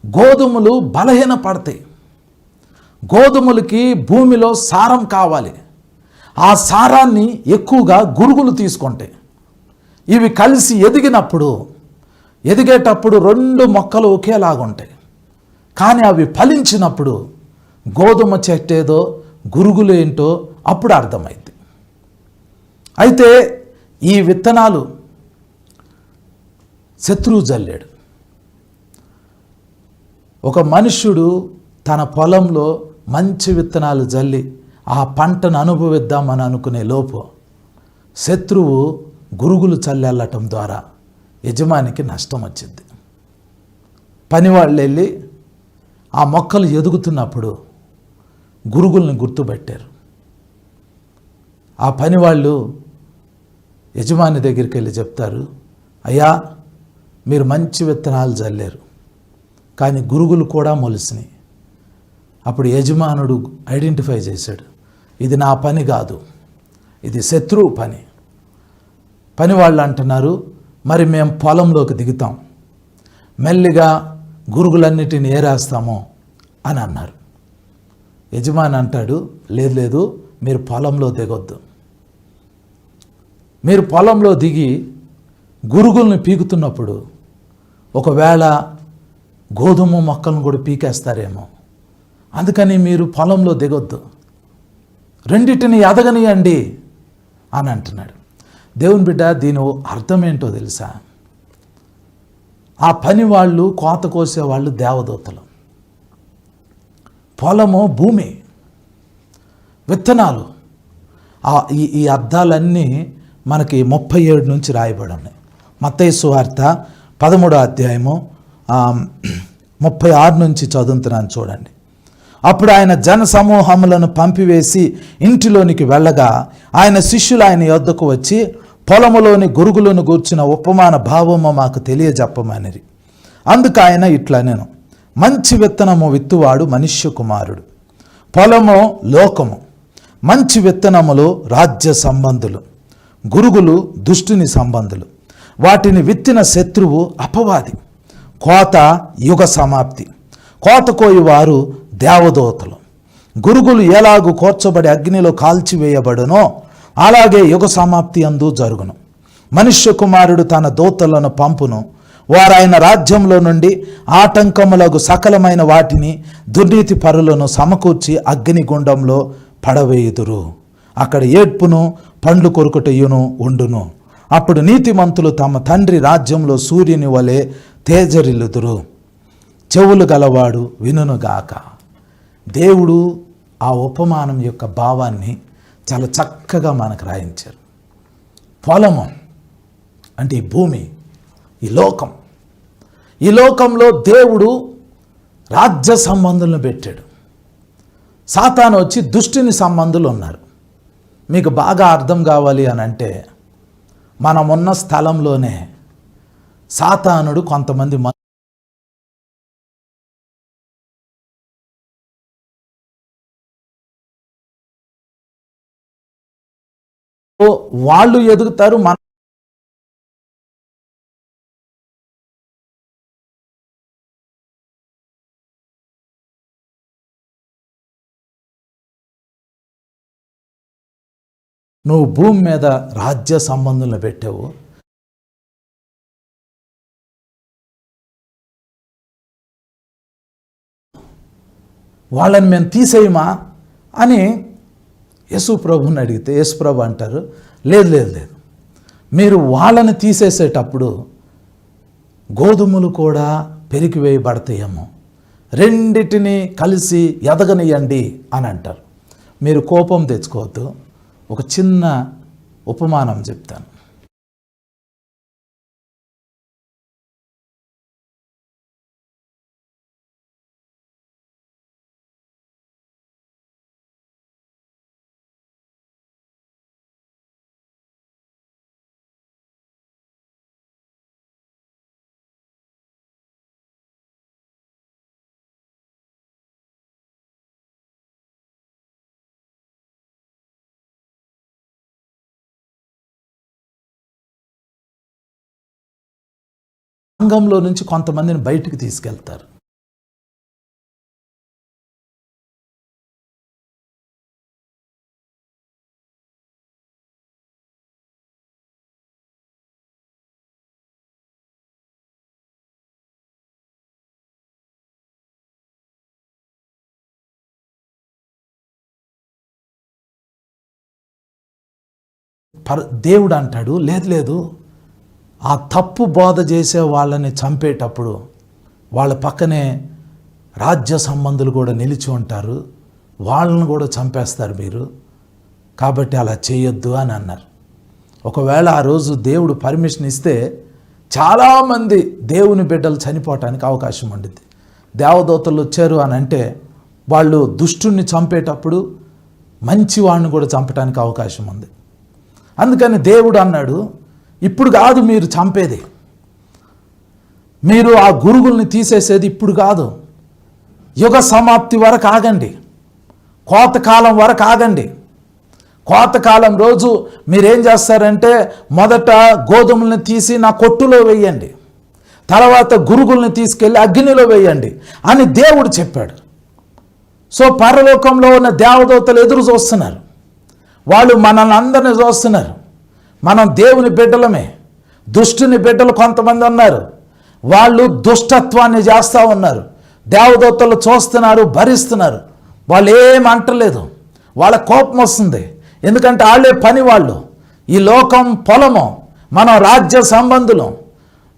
గోధుమలు బలహీనపడతాయి. గోధుమలకి భూమిలో సారం కావాలి. ఆ సారాన్ని ఎక్కువగా గురుగులు తీసుకుంటాయి. ఇవి కలిసి ఎదిగేటప్పుడు రెండు మొక్కలు ఒకేలాగుంటాయి. కానీ అవి ఫలించినప్పుడు గోధుమ చెట్టేదో గురుగులు ఏంటో అప్పుడు అర్థమైంది. అయితే ఈ విత్తనాలు శత్రువు జల్లాడు. ఒక మనుష్యుడు తన పొలంలో మంచి విత్తనాలు జల్లి ఆ పంటను అనుభవిద్దామని అనుకునే లోపు శత్రువు గురుగులు చల్లెళ్ళటం ద్వారా యజమానికి నష్టం వచ్చింది. పనివాళ్ళు వెళ్ళి ఆ మొక్కలు ఎదుగుతున్నప్పుడు గురుగుల్ని గుర్తుపెట్టారు. ఆ పనివాళ్ళు యజమాని దగ్గరికి వెళ్ళి చెప్తారు, అయ్యా మీరు మంచి విత్తనాలు జల్లారు, కానీ గురుగులు కూడా మొలిసినాయి. అప్పుడు యజమానుడు ఐడెంటిఫై చేశాడు, ఇది నా పని కాదు, ఇది శత్రువు పని. పనివాళ్ళు అంటున్నారు, మరి మేము పొలంలోకి దిగుతాం, మెల్లిగా గురుగులన్నిటిని ఏరేస్తాము అని అన్నారు. యజమాని అంటాడు, లేదు మీరు పొలంలో దిగొద్దు. మీరు పొలంలో దిగి గురుగుల్ని పీకుతున్నప్పుడు ఒకవేళ గోధుమ మొక్కలను కూడా పీకేస్తారేమో, అందుకని మీరు పొలంలో దిగొద్దు, రెండిటిని ఎదగనియండి అని అంటున్నాడు. దేవుని బిడ్డ, దీని అర్థం ఏంటో తెలుసా? ఆ పని వాళ్ళు, కోత కోసేవాళ్ళు దేవదూతలు, పొలము భూమి, విత్తనాలు. ఈ అర్థాలన్నీ మనకి 37 నుంచి రాయబడి ఉన్నాయి. మత్తయి సువార్త 13వ అధ్యాయము 36 నుంచి చదువుతున్నాను చూడండి. అప్పుడు ఆయన జన సమూహములను పంపివేసి ఇంటిలోనికి వెళ్ళగా ఆయన శిష్యులు ఆయన యొద్దకు వచ్చి, పొలములోని గురుగులను గూర్చిన ఉపమాన భావము మాకు తెలియజెప్పమనిరి. అందుకు ఆయన ఇట్లా, నేను మంచి విత్తనము విత్తువాడు మనుష్య కుమారుడు, పొలము లోకము, మంచి విత్తనములు రాజ్య సంబంధులు, గురుగులు దుష్టుని సంబంధులు. వాటిని విత్తిన శత్రువు అపవాది. కోత యుగ సమాప్తి. కోత కోయువారు దేవదూతలు. గురుగులు ఎలాగూ కోర్చబడి అగ్నిలో కాల్చివేయబడునో అలాగే యుగ సమాప్తి అందు జరుగును. మనుష్య కుమారుడు తన దూతలను పంపును, వారాయన రాజ్యంలో నుండి ఆటంకములకు సకలమైన వాటిని దుర్నీతి పరులను సమకూర్చి అగ్నిగుండంలో పడవేయుదురు. అక్కడ ఏడ్పును పండ్లు కొరుకుటయును ఉండును. అప్పుడు నీతిమంతులు తమ తండ్రి రాజ్యంలో సూర్యుని వలె తేజరిల్లుదురు. చెవులు గలవాడు వినుగాక. దేవుడు ఆ ఉపమానం యొక్క భావాన్ని చాలా చక్కగా మనకు రాయించారు. పొలము అంటే ఈ భూమి, ఈ లోకం. ఈ లోకంలో దేవుడు రాజ్య సంబంధులను పెట్టాడు. సాతాను వచ్చి దుష్టుని సంబంధులు ఉన్నారు. మీకు బాగా అర్థం కావాలి అని అంటే, మనమున్న స్థలంలోనే సాతానుడు కొంతమంది వాళ్ళు ఎదుగుతారు, నువ్వు భూమి మీద రాజ్య సంబంధులను పెట్టావు, వాళ్ళని మేము తీసేయమా అని యేసు ప్రభుని అడిగితే యేసు ప్రభు అంటారు, లేదు, మీరు వాళ్ళని తీసేసేటప్పుడు గోధుమలు కూడా పెరిగివేయబడతాయేమో, రెండిటిని కలిసి ఎదగనియండి అని అంటారు. మీరు కోపం తెచ్చుకోవద్దు, ఒక చిన్న ఉపమానం చెప్తాను. సంఘంలో నుంచి కొంతమందిని బయటికి తీసుకెళ్తారు. దేవుడు అంటాడు, లేదు, ఆ తప్పు బోధ చేసే వాళ్ళని చంపేటప్పుడు వాళ్ళ పక్కనే రాజ్య సంబంధులు కూడా నిలిచి ఉంటారు, వాళ్ళని కూడా చంపేస్తారు మీరు, కాబట్టి అలా చేయొద్దు అని అన్నారు. ఒకవేళ ఆ రోజు దేవుడు పర్మిషన్ ఇస్తే చాలామంది దేవుని బిడ్డలు చనిపోవటానికి అవకాశం ఉండింది. దేవదూతలు వచ్చారు అని అంటే వాళ్ళు దుష్టుణ్ణి చంపేటప్పుడు మంచి వాడిని కూడా చంపడానికి అవకాశం ఉంది. అందుకని దేవుడు అన్నాడు, ఇప్పుడు కాదు మీరు చంపేది, మీరు ఆ గురుగుల్ని తీసేసేది ఇప్పుడు కాదు, యుగ సమాప్తి వరకు ఆగండి, కోతకాలం వరకు ఆగండి. కోతకాలం రోజు మీరేం చేస్తారంటే మొదట గోధుమల్ని తీసి నా కొట్టులో వేయండి, తర్వాత గురుగుల్ని తీసుకెళ్ళి అగ్నిలో వేయండి అని దేవుడు చెప్పాడు. సో పరలోకంలో ఉన్న దేవదూతలు ఎదురు చూస్తున్నారు, వాళ్ళు మనల్ని అందరినీ చూస్తున్నారు. మనం దేవుని బిడ్డలమే, దుష్టుని బిడ్డలు కొంతమంది ఉన్నారు, వాళ్ళు దుష్టత్వాన్ని చేస్తూ ఉన్నారు. దేవదూతలు చూస్తున్నారు, భరిస్తున్నారు, వాళ్ళు ఏం అంటలేదు. వాళ్ళ కోపం వస్తుంది, ఎందుకంటే వాళ్ళే పని వాళ్ళు. ఈ లోకం పొలము, మనం రాజ్య సంబంధులం.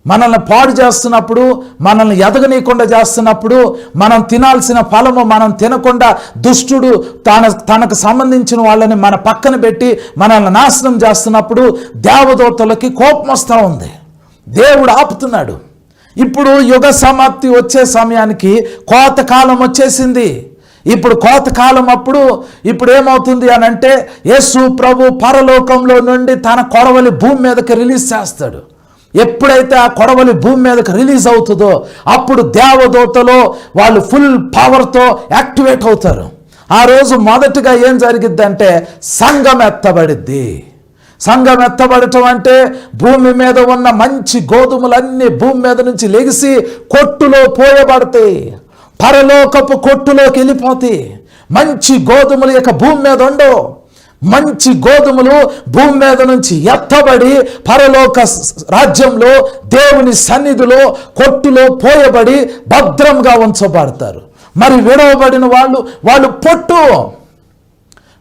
మనల్ని పాడు చేస్తున్నప్పుడు, మనల్ని ఎదగనీయకుండా చేస్తున్నప్పుడు, మనం తినాల్సిన ఫలము మనం తినకుండా దుష్టుడు తనకు సంబంధించిన వాళ్ళని మన పక్కన పెట్టి మనల్ని నాశనం చేస్తున్నప్పుడు దేవదూతలకి కోపం వస్తూ ఉంది. దేవుడు ఆపుతున్నాడు. ఇప్పుడు యుగ సమాప్తి వచ్చే సమయానికి కోతకాలం వచ్చేసింది. ఇప్పుడు కోతకాలం అప్పుడు ఇప్పుడు ఏమవుతుంది అని అంటే యేసు ప్రభు పరలోకంలో నుండి తన కొడవలి భూమి మీదకి రిలీజ్ చేస్తాడు. ఎప్పుడైతే ఆ కొడవలి భూమి మీదకి రిలీజ్ అవుతుందో అప్పుడు దేవదూతలో వాళ్ళు ఫుల్ పవర్తో యాక్టివేట్ అవుతారు. ఆ రోజు మొదటిగా ఏం జరిగిద్దంటే సంఘం ఎత్తబడిద్ది. సంఘం ఎత్తబడటం అంటే భూమి మీద ఉన్న మంచి గోధుమలన్నీ భూమి మీద నుంచి లెగిసి కొట్టులో పోయబడతాయి, పరలోకపు కొట్టులోకి వెళ్ళిపోతాయి. మంచి గోధుమలు ఇక భూమి మీద ఉండవు. మంచి గోధుమలు భూమి మీద నుంచి ఎత్తబడి పరలోక రాజ్యంలో దేవుని సన్నిధిలో కొట్టులో పోయబడి భద్రంగా ఉంచబడతారు. మరి విడవబడిన వాళ్ళు పొట్టు,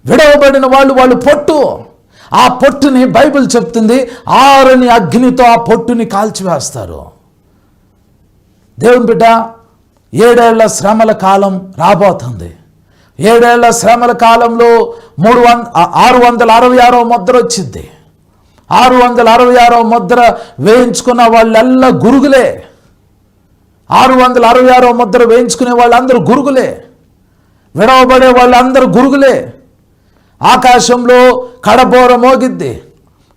విడవబడిన వాళ్ళు పొట్టు. ఆ పొట్టుని బైబిల్ చెప్తుంది ఆరని అగ్నితో ఆ పొట్టుని కాల్చివేస్తారు. దేవుని బిడ్డ, 7 ఏళ్ల శ్రమల కాలం రాబోతుంది. 7 ఏళ్ల శ్రమల కాలంలో 666వ ముద్ర వచ్చింది. 666వ ముద్ర వేయించుకున్న వాళ్ళెల్లా గురుగులే. 666వ ముద్ర వేయించుకునే వాళ్ళందరూ గురుగులే, విడవబడే వాళ్ళందరూ గురుగులే. ఆకాశంలో కడబోర మోగిద్ది.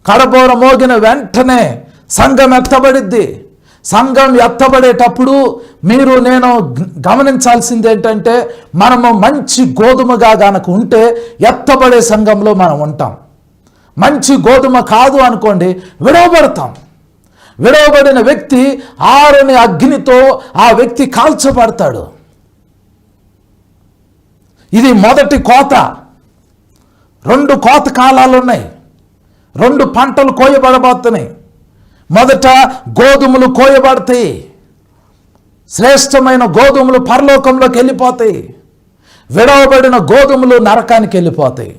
కడబోర మోగిన వెంటనే సంఘం ఎత్తబడిద్ది. సంఘం ఎత్తబడేటప్పుడు మీరు నేను గమనించాల్సింది ఏంటంటే మనము మంచి గోధుమగా గనక ఉంటే ఎత్తబడే సంఘంలో మనం ఉంటాం. మంచి గోధుమ కాదు అనుకోండి, విడవబడతాం. విడవబడిన వ్యక్తి ఆరని అగ్నితో ఆ వ్యక్తి కాల్చబడతాడు. ఇది మొదటి కోత. 2 కోత కాలాలు ఉన్నాయి. 2 పంటలు కోయబడబోతున్నాయి. మొదట గోధుమలు కోయబడతాయి. శ్రేష్టమైన గోధుమలు పరలోకంలోకి వెళ్ళిపోతాయి. విడవబడిన గోధుమలు నరకానికి వెళ్ళిపోతాయి.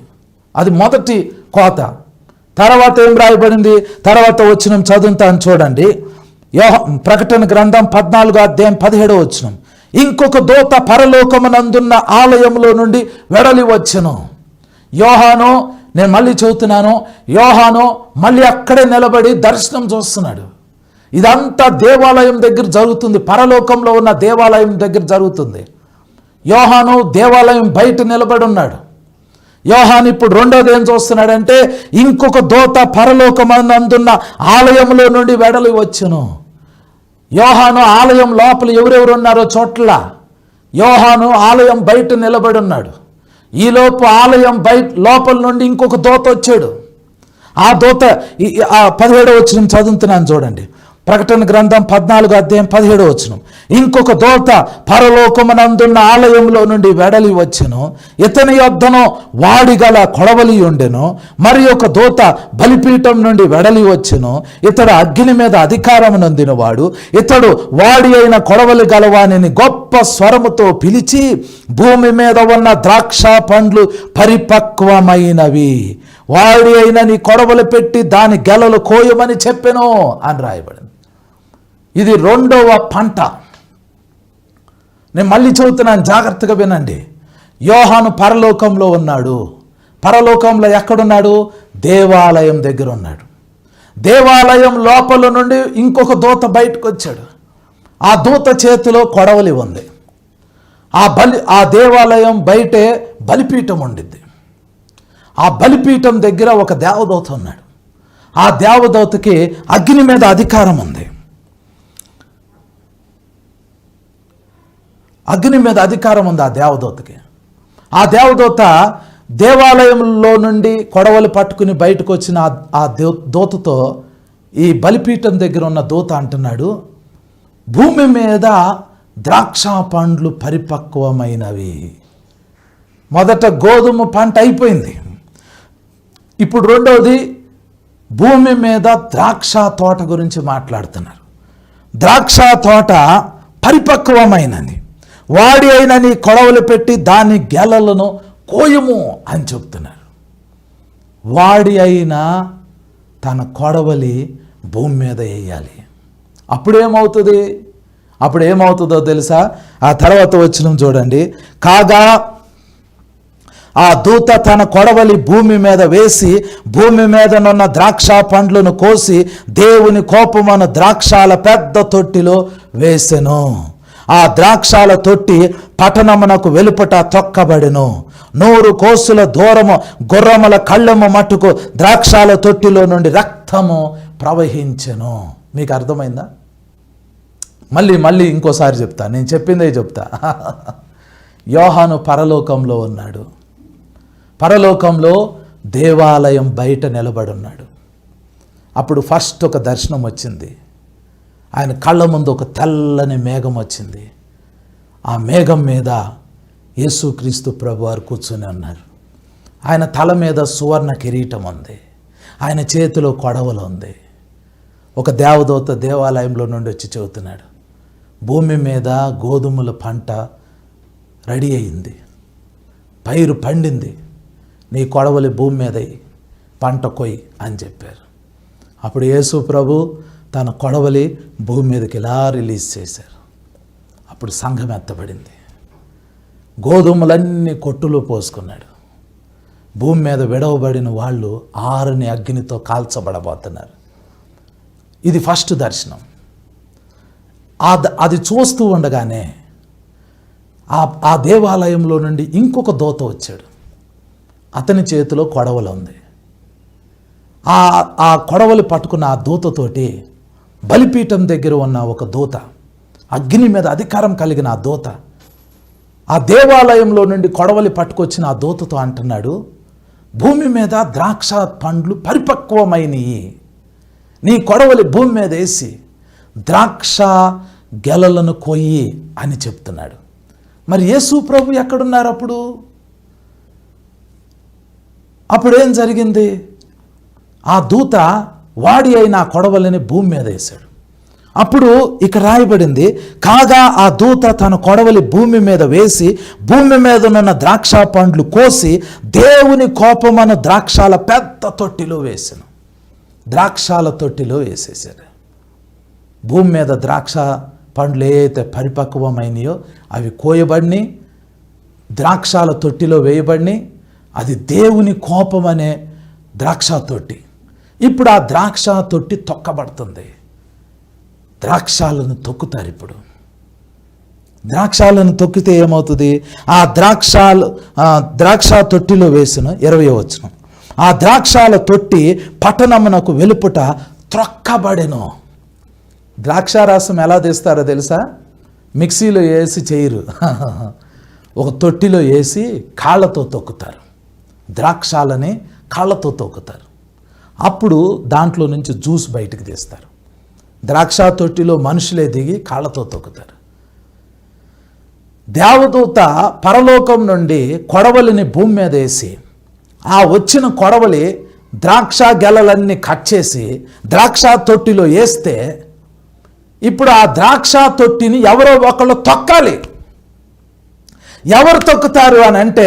అది మొదటి కోత. తర్వాత ఏం రాయబడింది? తర్వాత వచనం చదువుతాను చూడండి. ప్రకటన గ్రంథం 14వ అధ్యాయం 17వ వచనం. ఇంకొక దూత పరలోకమునందున్న ఆలయంలో నుండి వెడలి వచ్చెను. యోహాను, నేను మళ్ళీ చెబుతున్నాను, యోహాను మళ్ళీ అక్కడే నిలబడి దర్శనం చూస్తున్నాడు. ఇదంతా దేవాలయం దగ్గర జరుగుతుంది, పరలోకంలో ఉన్న దేవాలయం దగ్గర జరుగుతుంది. యోహాను దేవాలయం బయట నిలబడి ఉన్నాడు. యోహాను ఇప్పుడు రెండోది ఏం చూస్తున్నాడంటే ఇంకొక దూత పరలోకమందున్న ఆలయంలో నుండి వెడలి వచ్చెను. యోహాను ఆలయం లోపల ఎవరెవరు ఉన్నారో చోట్ల యోహాను ఆలయం బయట నిలబడి ఉన్నాడు. ఈలోపు ఆలయం బయట లోపల నుండి ఇంకొక దూత వచ్చాడు. ఆ దూత 17వ వచనం చదువుతున్నాను చూడండి. ప్రకటన గ్రంథం 14:17. ఇంకొక దూత పరలోకమునందున్న ఆలయంలో నుండి వెడలి వచ్చెను. ఇతని యొద్దను వాడిగల కొడవలి ఉండెను. మరి ఒక దూత బలిపీఠం నుండి వెడలి వచ్చెను. ఇతడు అగ్ని మీద అధికారం నొందినవాడు. ఇతడు వాడి అయిన కొడవలి గలవానిని గొప్ప స్వరముతో పిలిచి, భూమి మీద ఉన్న ద్రాక్ష పండ్లు పరిపక్వమైనవి, వాడి అయిన నీ కొడవలు పెట్టి దాని గెలలు కోయమని చెప్పెను అని రాయబడింది. ఇది రెండవ పంట. నేను మళ్ళీ చెబుతున్నాను, జాగ్రత్తగా వినండి. యోహాను పరలోకంలో ఉన్నాడు. పరలోకంలో ఎక్కడున్నాడు? దేవాలయం దగ్గర ఉన్నాడు. దేవాలయం లోపల నుండి ఇంకొక దూత బయటకు వచ్చాడు. ఆ దూత చేతిలో కొడవలి ఉంది. ఆ దేవాలయం బయటే బలిపీఠం ఉండిద్ది. ఆ బలిపీఠం దగ్గర ఒక దేవదూత ఉన్నాడు. ఆ దేవదూతకి అగ్ని మీద అధికారం ఉంది. అగ్ని మీద అధికారం ఉంది ఆ దేవదూతకి. ఆ దేవదూత దేవాలయంలో నుండి కొడవలి పట్టుకుని బయటకు వచ్చిన ఆ దూతతో, ఈ బలిపీఠం దగ్గర ఉన్న దూత అంటున్నాడు, భూమి మీద ద్రాక్ష పండ్లు పరిపక్వమైనవి. మొదట గోధుమ పంట అయిపోయింది. ఇప్పుడు రెండవది భూమి మీద ద్రాక్ష తోట గురించి మాట్లాడుతున్నారు. ద్రాక్ష తోట పరిపక్వమైనది, వాడి అయిన నీ కొడవలు పెట్టి దాని గెలలను కోయము అని చెప్తున్నారు. వాడి అయిన తన కొడవలి భూమి మీద వేయాలి. అప్పుడేమవుతుందో తెలుసా? ఆ తర్వాత వచనం చూడండి. కాగా ఆ దూత తన కొడవలి భూమి మీద వేసి, భూమి మీదనున్న ద్రాక్ష పండ్లను కోసి దేవుని కోపమను ద్రాక్షాల పెద్ద తొట్టిలో వేసెను. ఆ ద్రాక్షాల తొట్టి పట్టణమునకు వెలుపట తొక్కబడెను. 100 కోసుల దూరము గుర్రముల కళ్ళెము మట్టుకు ద్రాక్షాల తొట్టిలో నుండి రక్తము ప్రవహించెను. మీకు అర్థమైందా? మళ్ళీ ఇంకోసారి చెప్తా. నేను చెప్పిందే చెప్తా. యోహాను పరలోకంలో ఉన్నాడు. పరలోకంలో దేవాలయం బయట నిలబడున్నాడు. అప్పుడు ఫస్ట్ ఒక దర్శనం వచ్చింది. ఆయన కళ్ళ ముందు ఒక తెల్లని మేఘం వచ్చింది. ఆ మేఘం మీద యేసుక్రీస్తు ప్రభువారు కూర్చొని ఉన్నారు. ఆయన తల మీద సువర్ణ కిరీటం ఉంది. ఆయన చేతిలో కొడవలు ఉంది. ఒక దేవదూత దేవాలయంలో నుండి వచ్చి చెబుతున్నాడు, భూమి మీద గోధుమల పంట రెడీ అయింది, పైరు పండింది, నీ కొడవలి భూమి మీద పంట కొయ్యి అని చెప్పారు. అప్పుడు యేసు ప్రభు తన కొడవలి భూమి మీదకి ఇలా రిలీజ్ చేశారు. అప్పుడు సంఘం ఎత్తబడింది. గోధుమలన్నీ కొట్టులో పోసుకున్నాడు. భూమి మీద విడవబడిన వాళ్ళు ఆరని అగ్నితో కాల్చబడబోతున్నారు. ఇది ఫస్ట్ దర్శనం. అది చూస్తూ ఉండగానే ఆ దేవాలయంలో నుండి ఇంకొక దూత వచ్చాడు. అతని చేతిలో కొడవలు ఉంది. ఆ కొడవలు పట్టుకున్న ఆ దూతతోటి బలిపీఠం దగ్గర ఉన్న ఒక దూత, అగ్ని మీద అధికారం కలిగిన ఆ దూత, ఆ దేవాలయంలో నుండి కొడవలి పట్టుకొచ్చిన ఆ దూతతో అంటున్నాడు, భూమి మీద ద్రాక్ష పండ్లు పరిపక్వమైనవి, నీ కొడవలి భూమి మీద వేసి ద్రాక్ష గెలలను కొయ్యి అని చెప్తున్నాడు. మరి యేసు ప్రభు ఎక్కడున్నారు? అప్పుడేం జరిగింది? ఆ దూత వాడి అయిన కొడవలిని భూమి మీద వేశాడు. అప్పుడు ఇక రాయబడింది, కాగా ఆ దూత తన కొడవలి భూమి మీద వేసి భూమి మీద ఉన్న ద్రాక్ష పండ్లు కోసి దేవుని కోపమను ద్రాక్షాల పెద్ద తొట్టిలో వేసాను. ద్రాక్షాల తొట్టిలో వేసేసారు. భూమి మీద ద్రాక్ష పండ్లు ఏవైతే పరిపక్వమైనయో అవి కోయబడిని, ద్రాక్షాల తొట్టిలో వేయబడిని. అది దేవుని కోపం అనే ద్రాక్ష తొట్టి. ఇప్పుడు ఆ ద్రాక్ష తొట్టి తొక్కబడుతుంది. ద్రాక్షాలను తొక్కుతారు. ఇప్పుడు ద్రాక్షాలను తొక్కితే ఏమవుతుంది? ఆ ద్రాక్ష తొట్టిలో వేసిన 20వ వచనం, ఆ ద్రాక్షాల తొట్టి పట్టణమునకు వెలుపుట త్రొక్కబడెను. ద్రాక్షారసం ఎలా తీస్తారో తెలుసా? మిక్సీలో వేసి చేయరు, ఒక తొట్టిలో వేసి కాళ్ళతో తొక్కుతారు. ద్రాక్షాలని కాళ్ళతో తొక్కుతారు. అప్పుడు దాంట్లో నుంచి జ్యూస్ బయటకు తీస్తారు. ద్రాక్ష తొట్టిలో మనుషులే దిగి కాళ్ళతో తొక్కుతారు. దేవదూత పరలోకం నుండి కొడవలిని భూమి మీద వేసి ఆ వచ్చిన కొడవలి ద్రాక్ష గెలలన్నీ కట్ చేసి ద్రాక్ష తొట్టిలో వేస్తే ఇప్పుడు ఆ ద్రాక్ష తొట్టిని ఎవరో ఒకళ్ళు తొక్కాలి. ఎవరు తొక్కుతారు అని అంటే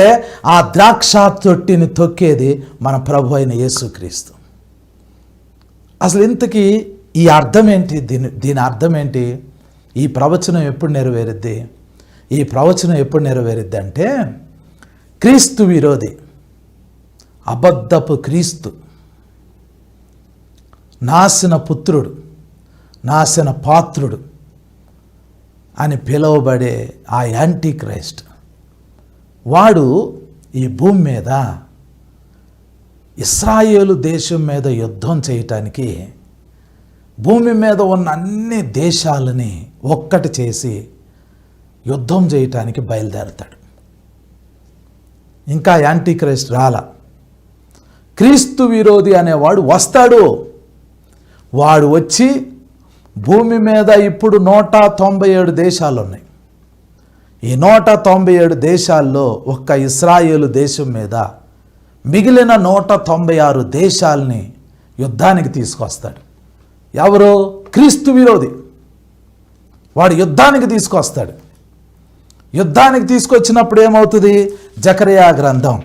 ఆ ద్రాక్ష తొట్టిని తొక్కేది మన ప్రభు అయిన యేసుక్రీస్తు. అసలు ఇంతకీ ఈ అర్థం ఏంటి? దీని అర్థం ఏంటి? ఈ ప్రవచనం ఎప్పుడు నెరవేరుద్ది? ఈ ప్రవచనం ఎప్పుడు నెరవేరుద్ది అంటే క్రీస్తు విరోధి, అబద్ధపు క్రీస్తు, నాశన పుత్రుడు, నాశన పాత్రుడు అని పిలువబడే ఆ యాంటీ క్రైస్ట్ వాడు ఈ భూమి మీద ఇశ్రాయేలు దేశం మీద యుద్ధం చేయటానికి భూమి మీద ఉన్న అన్ని దేశాలని ఒక్కటి చేసి యుద్ధం చేయటానికి బయలుదేరతాడు. ఇంకా యాంటీ క్రైస్ట్ రాల. క్రీస్తు విరోధి అనేవాడు వస్తాడు. వాడు వచ్చి భూమి మీద ఇప్పుడు 197 దేశాలు ఉన్నాయి. ఈ 197 దేశాల్లో ఒక్క ఇశ్రాయేలు దేశం మీద మిగిలిన 196 దేశాలని యుద్ధానికి తీసుకొస్తాడు. ఎవరు? క్రీస్తు విరోధి. వాడు యుద్ధానికి తీసుకొస్తాడు. యుద్ధానికి తీసుకొచ్చినప్పుడు ఏమవుతుంది? జకరియా గ్రంథం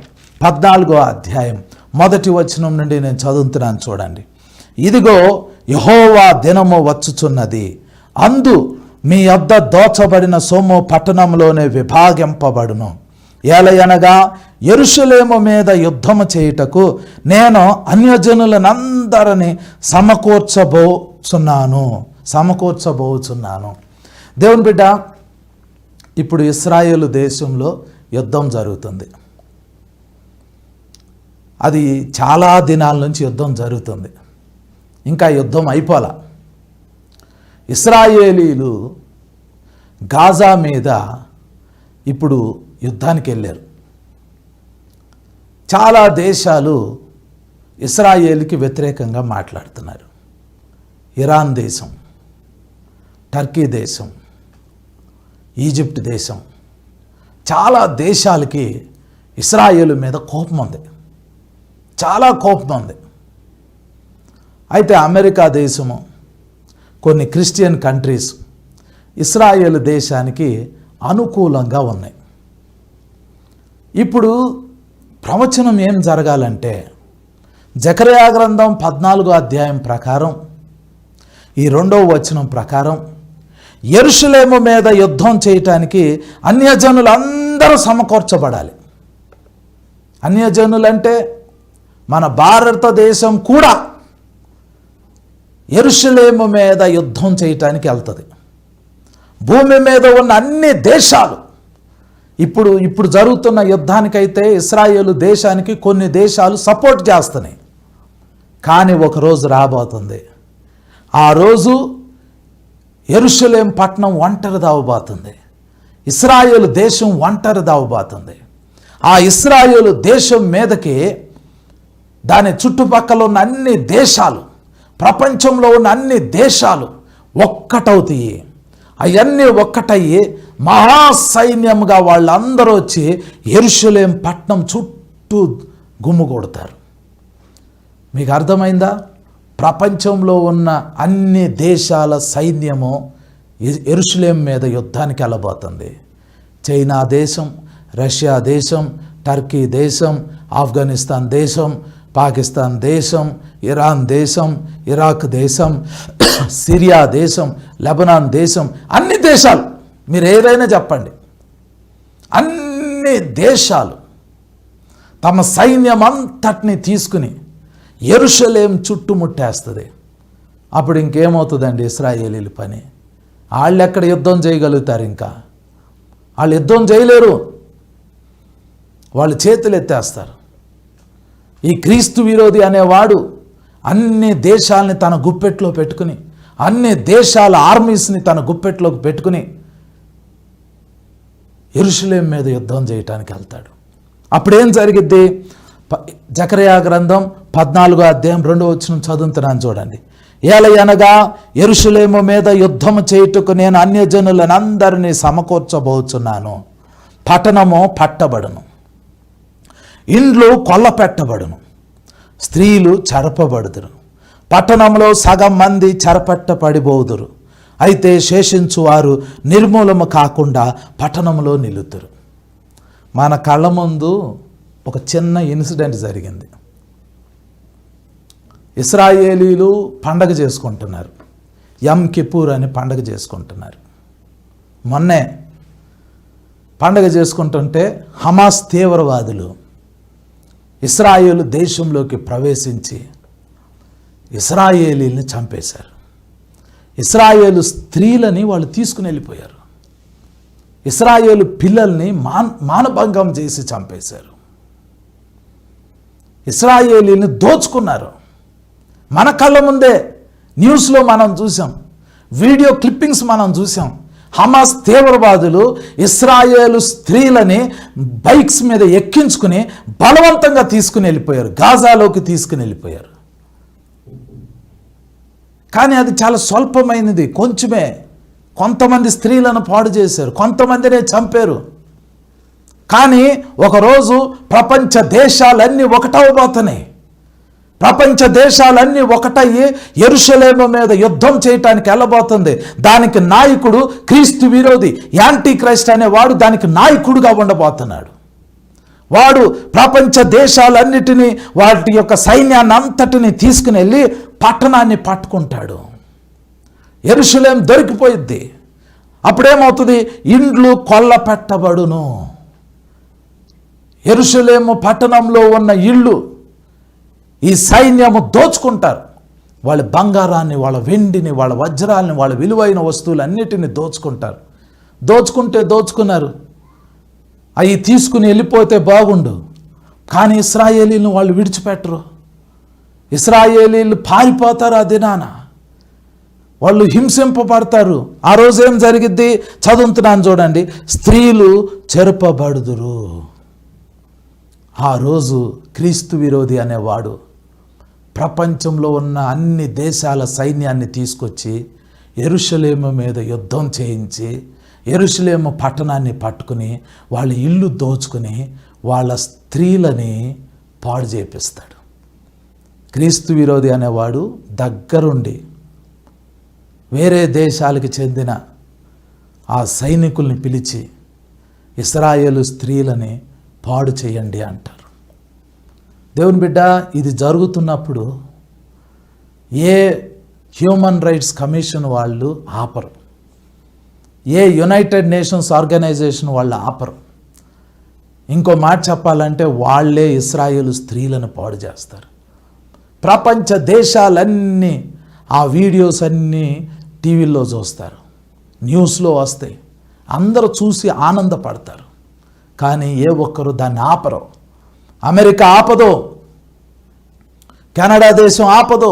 14వ అధ్యాయం 1వ వచనం నుండి నేను చదువుతున్నాను చూడండి. ఇదిగో యెహోవా దినము వచ్చుచున్నది, అందు మీ యొద్ద దోచబడిన సొమ్ము పట్టణంలోనే విభాగింపబడును. ఏలయనగా యెరూషలేము మీద యుద్ధము చేయుటకు నేను అన్యజనులనందరినీ సమకూర్చబోచున్నాను. దేవుని బిడ్డ, ఇప్పుడు ఇశ్రాయేలు దేశంలో యుద్ధం జరుగుతుంది. అది చాలా దినాల నుంచి యుద్ధం జరుగుతుంది. ఇంకా యుద్ధం అయిపోలా. ఇశ్రాయేలీలు గాజా మీద ఇప్పుడు యుద్ధానికి వెళ్ళారు. చాలా దేశాలు ఇశ్రాయేలుకి వ్యతిరేకంగా మాట్లాడుతున్నారు. ఇరాన్ దేశం, టర్కీ దేశం, ఈజిప్ట్ దేశం, చాలా దేశాలకి ఇశ్రాయేలు మీద కోపం ఉంది, చాలా కోపం ఉంది. అయితే అమెరికా దేశము, కొన్ని క్రిస్టియన్ కంట్రీస్ ఇశ్రాయేలు దేశానికి అనుకూలంగా ఉన్నాయి. ఇప్పుడు ప్రవచనం ఏం జరగాలంటే జకరియా గ్రంథం 14వ అధ్యాయం ప్రకారం, ఈ 2వ వచనం ప్రకారం యెరూషలేము మీద యుద్ధం చేయటానికి అన్యజనులందరూ సమకూర్చబడాలి. అన్యజనులంటే మన భారతదేశం కూడా యెరూషలేము మీద యుద్ధం చేయటానికి వెళ్తుంది. భూమి మీద ఉన్న అన్ని దేశాలు ఇప్పుడు జరుగుతున్న యుద్ధానికైతే ఇశ్రాయేలు దేశానికి కొన్ని దేశాలు సపోర్ట్ చేస్తున్నాయి. కానీ ఒకరోజు రాబోతుంది, ఆ రోజు యెరూషలేం పట్టణం ఒంటరి దావబోతుంది. ఇశ్రాయేలు దేశం ఒంటరి దావబోతుంది. ఆ ఇశ్రాయేలు దేశం మీదకి దాని చుట్టుపక్కల ఉన్న అన్ని దేశాలు, ప్రపంచంలో ఉన్న అన్ని దేశాలు ఒక్కటవుతాయి. అవన్నీ ఒక్కటయ్యి మహాసైన్యంగా వాళ్ళందరూ వచ్చి యెరూషలేం పట్టణం చుట్టూ గుమ్ముగూడతారు. మీకు అర్థమైందా? ప్రపంచంలో ఉన్న అన్ని దేశాల సైన్యము యెరూషలేం మీద యుద్ధానికి వెళ్ళబోతుంది. చైనా దేశం, రష్యా దేశం, టర్కీ దేశం, ఆఫ్ఘనిస్తాన్ దేశం, పాకిస్తాన్ దేశం, ఇరాన్ దేశం, ఇరాక్ దేశం, సిరియా దేశం, లెబనాన్ దేశం, అన్ని దేశాలు మీరు ఏదైనా చెప్పండి, అన్ని దేశాలు తమ సైన్యం అంతటిని తీసుకుని యెరూషలేం చుట్టుముట్టేస్తుంది. అప్పుడు ఇంకేమవుతుందండి ఇశ్రాయేలీల పని? వాళ్ళు ఎక్కడ యుద్ధం చేయగలుగుతారు? ఇంకా వాళ్ళు యుద్ధం చేయలేరు. వాళ్ళు చేతులు ఎత్తేస్తారు. ఈ క్రీస్తు విరోధి అనేవాడు అన్ని దేశాలని తన గుప్పెట్లో పెట్టుకుని, అన్ని దేశాల ఆర్మీస్ని తన గుప్పెట్లోకి పెట్టుకుని యెరూషలేం మీద యుద్ధం చేయటానికి వెళ్తాడు. అప్పుడేం జరిగిద్ది? జకరియా గ్రంథం 14వ అధ్యాయం 2వ వచనం చదువుతున్నాను చూడండి. ఏలయనగా యెరూషలేము మీద యుద్ధము చేయుటకు నేను అన్యజనులనందరినీ సమకూర్చబోచున్నాను. పట్టణము పట్టబడును, ఇండ్లు కొల్లపెట్టబడును, స్త్రీలు చెరపబడుదురు, పట్టణంలో సగం మంది చెరపట్టబడిబోదురు. అయితే శేషించు వారు నిర్మూలము కాకుండా పట్టణంలో నిలుతురు. మన కళ్ళ ముందు ఒక చిన్న ఇన్సిడెంట్ జరిగింది. ఇశ్రాయేలీలు పండగ చేసుకుంటున్నారు, యమ్ కిపూర్ అని పండగ చేసుకుంటున్నారు. మొన్నే పండగ చేసుకుంటుంటే హమాస్ తీవ్రవాదులు ఇశ్రాయేలు దేశంలోకి ప్రవేశించి ఇశ్రాయేలీల్ని చంపేశారు. ఇశ్రాయేలు స్త్రీలని వాళ్ళు తీసుకుని వెళ్ళిపోయారు. ఇశ్రాయేలు పిల్లల్ని మానభంగం చేసి చంపేశారు. ఇశ్రాయేలీని దోచుకున్నారు. మన కళ్ళ ముందే న్యూస్లో మనం చూసాం, వీడియో క్లిప్పింగ్స్ మనం చూసాం. హమాస్ తీవ్రవాదులు ఇశ్రాయేలు స్త్రీలని బైక్స్ మీద ఎక్కించుకుని బలవంతంగా తీసుకుని వెళ్ళిపోయారు, గాజాలోకి తీసుకుని వెళ్ళిపోయారు. కానీ అది చాలా స్వల్పమైనది, కొంచెమే. కొంతమంది స్త్రీలను పాడు చేశారు, కొంతమందినే చంపారు. కానీ ఒకరోజు ప్రపంచ దేశాలన్నీ ఒకటవబోతున్నాయి. ప్రపంచ దేశాలన్నీ ఒకటయ్యి యెరూషలేము మీద యుద్ధం చేయటానికి వెళ్ళబోతుంది. దానికి నాయకుడు క్రీస్తు విరోధి యాంటీ క్రైస్ట్ అనేవాడు దానికి నాయకుడుగా ఉండబోతున్నాడు. వాడు ప్రపంచ దేశాలన్నిటినీ వాటి యొక్క సైన్యాన్ని అంతటిని తీసుకుని వెళ్ళి పట్టణాన్ని పట్టుకుంటాడు. యెరూషలేము దొరికిపోయిద్ది. అప్పుడేమవుతుంది? ఇండ్లు కొల్లపెట్టబడును. యెరూషలేము పట్టణంలో ఉన్న ఇళ్ళు ఈ సైన్యము దోచుకుంటారు. వాళ్ళ బంగారాన్ని, వాళ్ళ వెండిని, వాళ్ళ వజ్రాలని, వాళ్ళ విలువైన వస్తువులన్నిటిని దోచుకుంటారు. దోచుకున్నారు. అవి తీసుకుని వెళ్ళిపోతే బాగుండు. కానీ ఇశ్రాయేలీలను వాళ్ళు విడిచిపెట్టరు. ఇశ్రాయేలీలు పారిపోతారు. ఆ దినాన వాళ్ళు హింసింపబడతారు. ఆ రోజు ఏం జరిగిద్ది? చదువుతున్నాను చూడండి. స్త్రీలు చెరపబడుదురు. ఆ రోజు క్రీస్తు విరోధి అనేవాడు ప్రపంచంలో ఉన్న అన్ని దేశాల సైన్యాన్ని తీసుకొచ్చి యెరూషలేము మీద యుద్ధం చేయించి యెరూషలేము పట్టణాన్ని పట్టుకుని వాళ్ళ ఇల్లు దోచుకుని వాళ్ళ స్త్రీలని పాడు చేపిస్తాడు. క్రీస్తు విరోధి అనేవాడు దగ్గరుండి వేరే దేశాలకు చెందిన ఆ సైనికుల్ని పిలిచి ఇశ్రాయేలు స్త్రీలని పాడు చేయండి అంటారు. దేవుని బిడ్డ, ఇది జరుగుతున్నప్పుడు ఏ హ్యూమన్ రైట్స్ కమిషన్ వాళ్ళు ఆపరు, ఏ యునైటెడ్ నేషన్స్ ఆర్గనైజేషన్ వాళ్ళు ఆపరు. ఇంకో మాట చెప్పాలంటే వాళ్ళే ఇశ్రాయేలు స్త్రీలను పాడు చేస్తారు. ప్రపంచ దేశాలన్నీ ఆ వీడియోస్ అన్నీ టీవీల్లో చూస్తారు, న్యూస్లో వస్తాయి, అందరూ చూసి ఆనందపడతారు. కానీ ఏ ఒక్కరు దాన్ని ఆపరు. అమెరికా ఆపదు, కెనడా దేశం ఆపదు,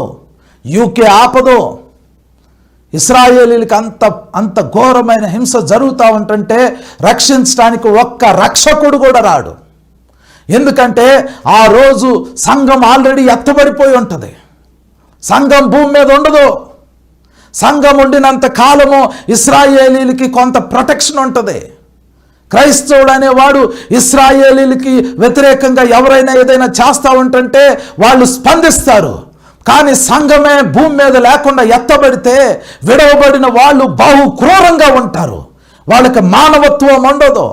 యూకే ఆపదు. ఇశ్రాయేలీలకు అంత ఘోరమైన హింస జరుగుతూ ఉంటుంటే రక్షించడానికి ఒక్క రక్షకుడు కూడా రాడు. ఎందుకంటే ఆ రోజు సంఘం ఆల్రెడీ ఎత్తబడిపోయి ఉంటుంది. సంఘం భూమి మీద ఉండదు. సంఘం ఉండినంత కాలము ఇశ్రాయేలీలకి కొంత ప్రొటెక్షన్ ఉంటుంది. క్రైస్తవుడు అనేవాడు ఇశ్రాయేలీలకి వ్యతిరేకంగా ఎవరైనా ఏదైనా చేస్తూ ఉంటుంటే వాళ్ళు స్పందిస్తారు. కానీ సంఘమే భూమి మీద లేకుండా ఎత్తబడితే విడవబడిన వాళ్ళు బహు క్రూరంగా ఉంటారు. వాళ్ళకి మానవత్వం ఉండదు.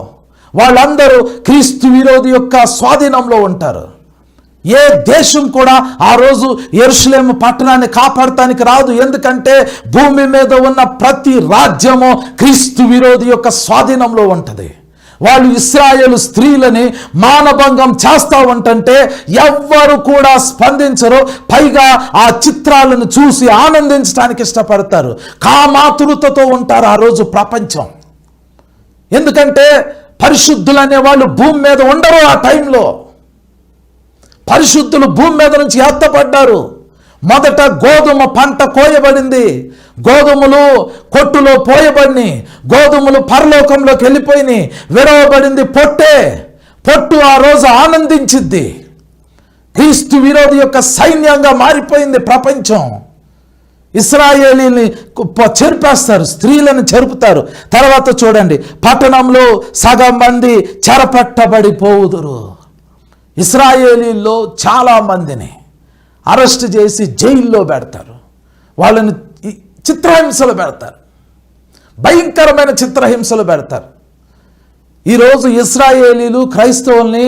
వాళ్ళందరూ క్రీస్తు విరోధి యొక్క స్వాధీనంలో ఉంటారు. ఏ దేశం కూడా ఆ రోజు యెరూషలేము పట్టణాన్ని కాపాడటానికి రాదు. ఎందుకంటే భూమి మీద ఉన్న ప్రతి రాజ్యము క్రీస్తు విరోధి యొక్క స్వాధీనంలో ఉంటుంది. వాళ్ళు ఇశ్రాయేలు స్త్రీలని మానభంగం చేస్తూ ఉంటుంటే ఎవ్వరు కూడా స్పందించరు. పైగా ఆ చిత్రాలను చూసి ఆనందించడానికి ఇష్టపడతారు. కామాతురతతో ఉంటారు ఆ రోజు ప్రపంచం. ఎందుకంటే పరిశుద్ధులు అనేవాళ్ళు భూమి మీద ఉండరు. ఆ టైంలో పరిశుద్ధులు భూమి మీద నుంచి ఎత్తపడ్డారు. మొదట గోధుమ పంట కోయబడింది. గోధుమలు కొట్టులో పోయబడిని, గోధుమలు పరలోకంలోకి వెళ్ళిపోయినాయి. విరవబడింది పొట్టు ఆ రోజు ఆనందించిద్ది. క్రీస్తు విరోధి యొక్క సైన్యంగా మారిపోయింది ప్రపంచం. ఇశ్రాయేలీని చెరిపేస్తారు, స్త్రీలను చెరుపుతారు. తర్వాత చూడండి, పట్టణంలో సగం మంది చెరపట్టబడిపోవుదురు. ఇశ్రాయేలీల్లో చాలామందిని అరెస్ట్ చేసి జైల్లో పెడతారు, వాళ్ళని చిత్రహింసలు పెడతారు, భయంకరమైన చిత్రహింసలు పెడతారు. ఈరోజు ఇశ్రాయేలీలు క్రైస్తవుల్ని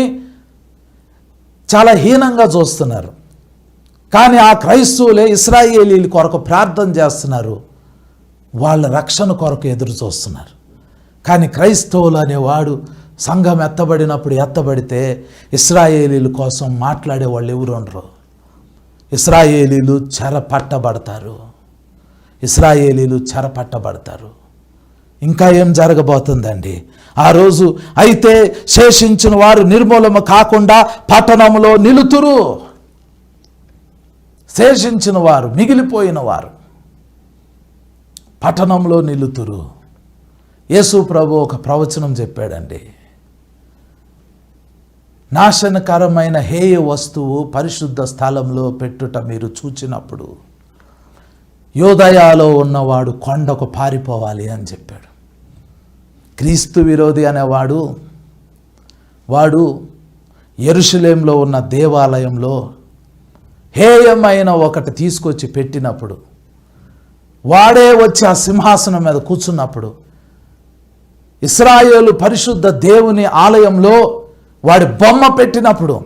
చాలా హీనంగా చూస్తున్నారు. కానీ ఆ క్రైస్తవులే ఇశ్రాయేలీల కొరకు ప్రార్థన చేస్తున్నారు, వాళ్ళ రక్షణ కొరకు ఎదురు చూస్తున్నారు. కానీ క్రైస్తవులు అనేవాడు సంఘం ఎత్తబడితే ఇశ్రాయేలీల కోసం మాట్లాడే వాళ్ళు ఎవరు ఉండరు. ఇశ్రాయేలీలు చెరపట్టబడతారు. ఇంకా ఏం జరగబోతుందండి ఆ రోజు? అయితే శేషించిన వారు నిర్మూలన కాకుండా పట్టణంలో నిలుతురు. శేషించిన వారు, మిగిలిపోయిన వారు పట్టణంలో నిలుతురు. యేసు ప్రభు ఒక ప్రవచనం చెప్పాడండి. నాశనకరమైన హేయ వస్తువు పరిశుద్ధ స్థలంలో పెట్టుట మీరు చూచినప్పుడు యోదయాలో ఉన్నవాడు కొండకు పారిపోవాలి అని చెప్పాడు. క్రీస్తు విరోధి అనేవాడు వాడు యెరూషలేములో ఉన్న దేవాలయంలో హేయమైన ఒకటి తీసుకొచ్చి పెట్టినప్పుడు, వాడే వచ్చి ఆ సింహాసనం మీద కూర్చున్నప్పుడు, ఇశ్రాయేలు పరిశుద్ధ దేవుని ఆలయంలో వాడి బొమ్మ పెట్టినప్పుడు,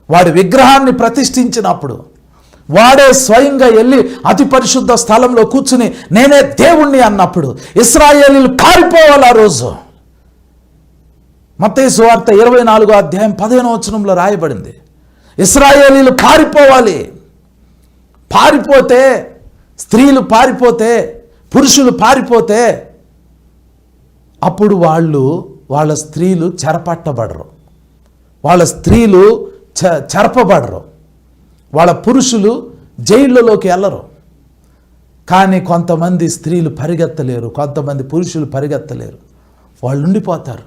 వాడి విగ్రహాన్ని ప్రతిష్ఠించినప్పుడు, వాడే స్వయంగా వెళ్ళి అతి పరిశుద్ధ స్థలంలో కూర్చుని నేనే దేవుణ్ణి అన్నప్పుడు ఇశ్రాయేలీలు పారిపోవాలి. ఆ రోజు మత్తయి సువార్త 24వ అధ్యాయం 15వ వచనంలో రాయబడింది, ఇశ్రాయేలీలు పారిపోవాలి. పారిపోతే, స్త్రీలు పారిపోతే, పురుషులు పారిపోతే అప్పుడు వాళ్ళ స్త్రీలు చెరపట్టబడరు, వాళ్ళ స్త్రీలు చెరపబడరు, వాళ్ళ పురుషులు జైళ్ళలోకి వెళ్ళరు. కానీ కొంతమంది స్త్రీలు పరిగెత్తలేరు, కొంతమంది పురుషులు పరిగెత్తలేరు, వాళ్ళు ఉండిపోతారు.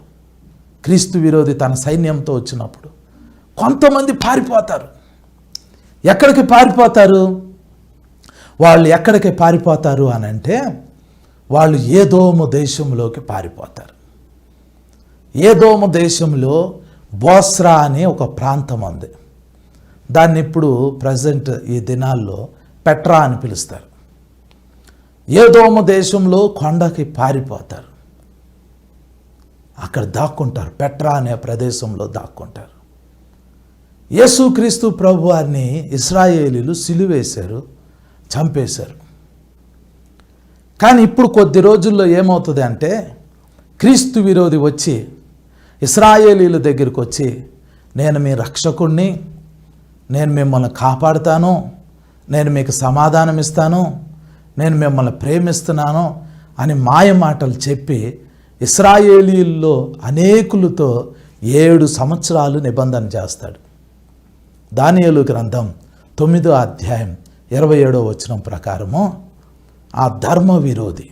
క్రీస్తు విరోధి తన సైన్యంతో వచ్చినప్పుడు కొంతమంది పారిపోతారు. ఎక్కడికి పారిపోతారు? వాళ్ళు ఎక్కడికి పారిపోతారు అని అంటే, వాళ్ళు ఏదోము దేశంలోకి పారిపోతారు. ఏదోము దేశంలో బోస్రా అనే ఒక ప్రాంతం ఉంది. దాన్ని ఇప్పుడు ప్రజెంట్ ఈ దినాల్లో పెట్రా అని పిలుస్తారు. ఏదోము దేశంలో కొండకి పారిపోతారు, అక్కడ దాక్కుంటారు. పెట్రా అనే ప్రదేశంలో దాక్కుంటారు. యేసుక్రీస్తు ప్రభువారిని ఇశ్రాయేలీలు సిలువేశారు, చంపేశారు. కానీ ఇప్పుడు కొద్ది రోజుల్లో ఏమవుతుంది అంటే, క్రీస్తు విరోధి వచ్చి ఇశ్రాయేలీల దగ్గరికి వచ్చి, నేను మీ రక్షకుణ్ణి, నేను మిమ్మల్ని కాపాడుతాను, నేను మీకు సమాధానం ఇస్తాను, నేను మిమ్మల్ని ప్రేమిస్తున్నాను అని మాయ మాటలు చెప్పి ఇశ్రాయేలీల్లో అనేకులతో 7 సంవత్సరాలు నిబంధన చేస్తాడు. దానియేలు గ్రంథం 9వ అధ్యాయం 27వ వచనం ప్రకారము ఆ ధర్మ విరోధి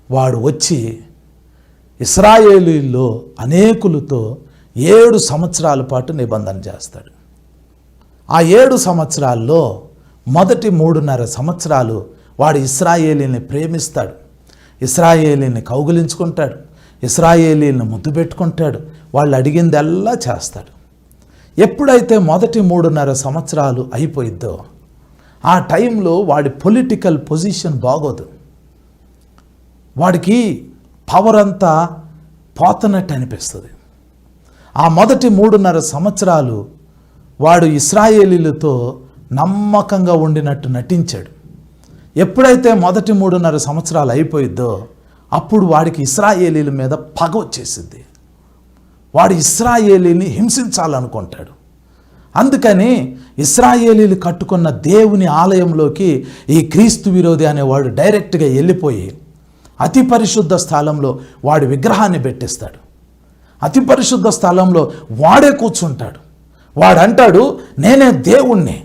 వాడు వచ్చి ఇశ్రాయేలీల్లో అనేకులతో 7 సంవత్సరాల పాటు నిబంధన చేస్తాడు. ఆ 7 సంవత్సరాల్లో మొదటి 3.5 సంవత్సరాలు వాడు ఇశ్రాయేలీని ప్రేమిస్తాడు, ఇశ్రాయేలీని కౌగిలించుకుంటాడు, ఇశ్రాయేలీని ముద్దు పెట్టుకుంటాడు, వాళ్ళు అడిగిందల్లా చేస్తాడు. ఎప్పుడైతే మొదటి 3.5 సంవత్సరాలు అయిపోయిద్దో ఆ టైంలో వాడి పొలిటికల్ పొజిషన్ బాగోదు, వాడికి పవర్ అంతా పోతున్నట్టు అనిపిస్తుంది. ఆ మొదటి 3.5 సంవత్సరాలు వాడు ఇశ్రాయేలీలతో నమ్మకంగా ఉండినట్టు నటించాడు. ఎప్పుడైతే మొదటి 3.5 సంవత్సరాలు అయిపోయిద్దో అప్పుడు వాడికి ఇశ్రాయేలీల మీద పగ వచ్చేసింది. వాడు ఇశ్రాయేలీని హింసించాలనుకుంటాడు. అందుకని ఇశ్రాయేలీలు కట్టుకున్న దేవుని ఆలయంలోకి ఈ క్రీస్తు విరోధి అనేవాడు డైరెక్ట్గా వెళ్ళిపోయి అతి పరిశుద్ధ స్థలంలో వాడి విగ్రహాన్ని పెట్టిస్తాడు. అతి పరిశుద్ధ స్థలంలో వాడే కూర్చుంటాడు. వాడంటాడు, నేనే దేవుణ్ణి,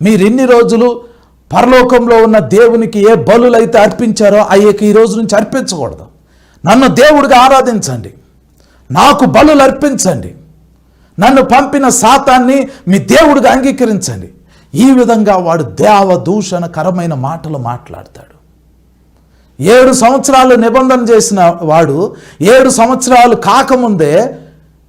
మీరు ఇన్ని రోజులు పరలోకంలో ఉన్న దేవునికి ఏ బలులైతే అర్పించారో అయ్యకి ఈ రోజు నుంచి అర్పించకూడదు, నన్ను దేవుడిగా ఆరాధించండి, నాకు బలులు అర్పించండి, నన్ను పంపిన సాతాన్ని మీ దేవుడిగా అంగీకరించండి. ఈ విధంగా వాడు దేవదూషణకరమైన మాటలు మాట్లాడతాడు. 7 సంవత్సరాలు నిబంధన చేసిన వాడు 7 సంవత్సరాలు కాకముందే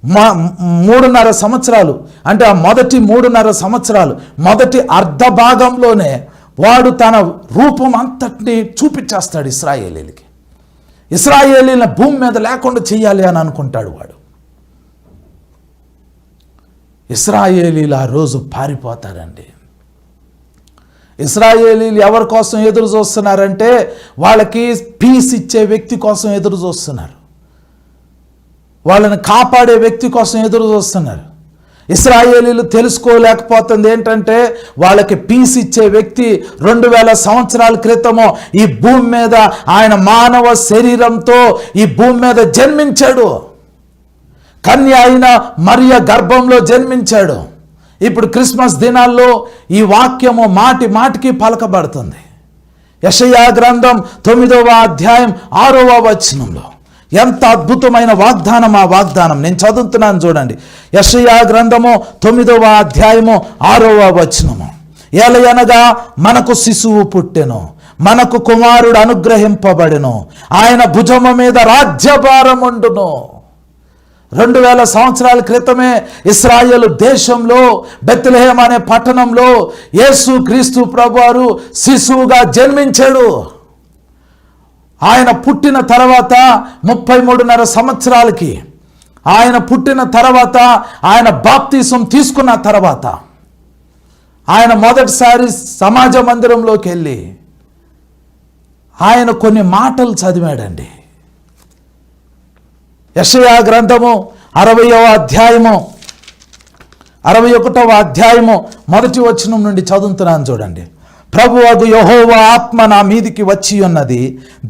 3.5 సంవత్సరాలు, అంటే ఆ మొదటి 3.5 సంవత్సరాలు, మొదటి అర్ధ భాగంలోనే వాడు తన రూపం అంతటిని చూపించేస్తాడు ఇశ్రాయేలీలకి. ఇశ్రాయేలీల భూమి మీద లేకుండా చెయ్యాలి అని అనుకుంటాడు వాడు. ఇశ్రాయేలీలు ఆ రోజు పారిపోతారండి. ఇశ్రాయేలీలు ఎవరి కోసం ఎదురు చూస్తున్నారంటే వాళ్ళకి పీస్ ఇచ్చే వ్యక్తి కోసం ఎదురు చూస్తున్నారు, వాళ్ళని కాపాడే వ్యక్తి కోసం ఎదురు చూస్తున్నారు. ఇశ్రాయేలీలు తెలుసుకోలేకపోతుంది ఏంటంటే వాళ్ళకి పీస్ ఇచ్చే వ్యక్తి 2000 సంవత్సరాల క్రితము ఈ భూమి మీద ఆయన మానవ శరీరంతో ఈ భూమి మీద జన్మించాడు. కన్య అయిన మరియ గర్భంలో జన్మించాడు. ఇప్పుడు క్రిస్మస్ దినాల్లో ఈ వాక్యము మాటి మాటికి పలకబడుతుంది. యెషయా గ్రంథం 9వ అధ్యాయం 6వ వచనంలో ఎంత అద్భుతమైన వాగ్దానం! ఆ వాగ్దానం నేను చదువుతున్నాను చూడండి. యెషయా గ్రంథము 9వ అధ్యాయము 6వ వచనము. ఏలయనగా మనకు శిశువు పుట్టెను, మనకు కుమారుడు అనుగ్రహింపబడెను, ఆయన భుజము మీద రాజ్యభారం ఉండును. 2000 సంవత్సరాల క్రితమే ఇశ్రాయేలు దేశంలో బెత్లెహేం అనే పట్టణంలో యేసు క్రీస్తు ప్రభువారు శిశువుగా జన్మించాడు. ఆయన పుట్టిన తర్వాత 33.5 సంవత్సరాలకి, ఆయన పుట్టిన తర్వాత ఆయన బాప్తిసం తీసుకున్న తర్వాత ఆయన మొదటిసారి సమాజ మందిరంలోకి వెళ్ళి ఆయన కొన్ని మాటలు చదివాడండి. యెషయా గ్రంథము 60వ అధ్యాయము 61వ అధ్యాయము మొదటి వచనం నుండి చదువుతున్నాను చూడండి. ప్రభువగు యెహోవా ఆత్మ నా మీదికి వచ్చి ఉన్నది,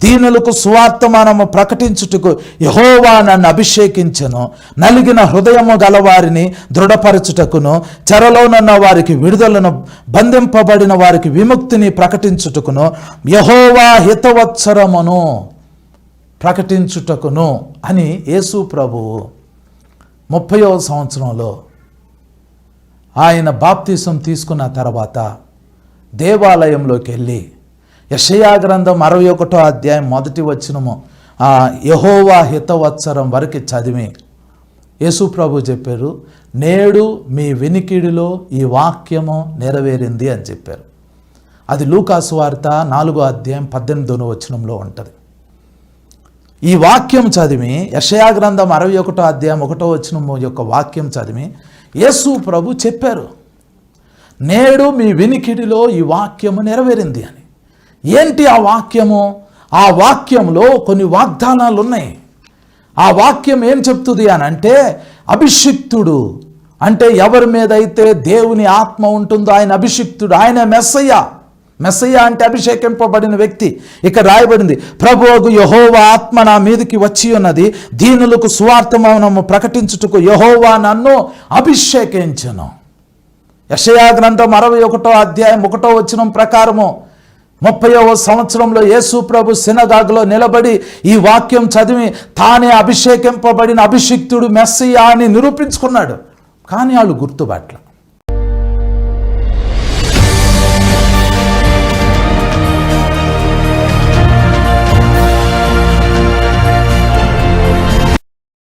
దీనులకు సువార్తమానము ప్రకటించుటకు యెహోవా నన్ను అభిషేకించెను, నలిగిన హృదయము గలవారిని దృఢపరచుటకును, చెరలోనున్న వారికి విడుదలను, బంధింపబడిన వారికి విముక్తిని ప్రకటించుటకును, యెహోవా హితవత్సరమును ప్రకటించుటకును అని యేసు ప్రభువు 30వ సంవత్సరంలో ఆయన బాప్తిసం తీసుకున్న తర్వాత దేవాలయంలోకి వెళ్ళి యెషయా గ్రంథం 61వ అధ్యాయం మొదటి వచనము యెహోవా హితవత్సరం వరకు చదివి యేసు ప్రభు చెప్పారు, నేడు మీ వినికిడిలో ఈ వాక్యము నెరవేరింది అని చెప్పారు. అది లూకా సువార్త 4వ అధ్యాయం 18వ వచనంలో ఉంటుంది. ఈ వాక్యం చదివి యెషయా గ్రంథం 61వ అధ్యాయం 1వ వచనం యొక్క వాక్యం చదివి యేసు ప్రభు చెప్పారు, నేడు మీ వినికిడిలో ఈ వాక్యము నెరవేరింది అని. ఏంటి ఆ వాక్యము? ఆ వాక్యంలో కొన్ని వాగ్దానాలు ఉన్నాయి. ఆ వాక్యం ఏం చెప్తుంది అని అంటే, అభిషిక్తుడు అంటే ఎవరి మీద అయితే దేవుని ఆత్మ ఉంటుందో ఆయన అభిషిక్తుడు, ఆయన మెస్సయ్య. మెస్సయ్య అంటే అభిషేకింపబడిన వ్యక్తి. ఇక్కడ రాయబడింది, ప్రభువగు యెహోవా ఆత్మ నా మీదకి వచ్చి ఉన్నది, దీనులకు సువార్తమౌనము ప్రకటించుటకు యెహోవా నన్ను అభిషేకించెను. యెషయా గ్రంథం 61వ అధ్యాయం 1వ వచనం ప్రకారము 30వ సంవత్సరంలో యేసు ప్రభు సినగాగులో నిలబడి ఈ వాక్యం చదివి తానే అభిషేకింపబడిన అభిషిక్తుడు మెస్సయ్య అని నిరూపించుకున్నాడు. కానీ వాళ్ళు గుర్తుపట్ల.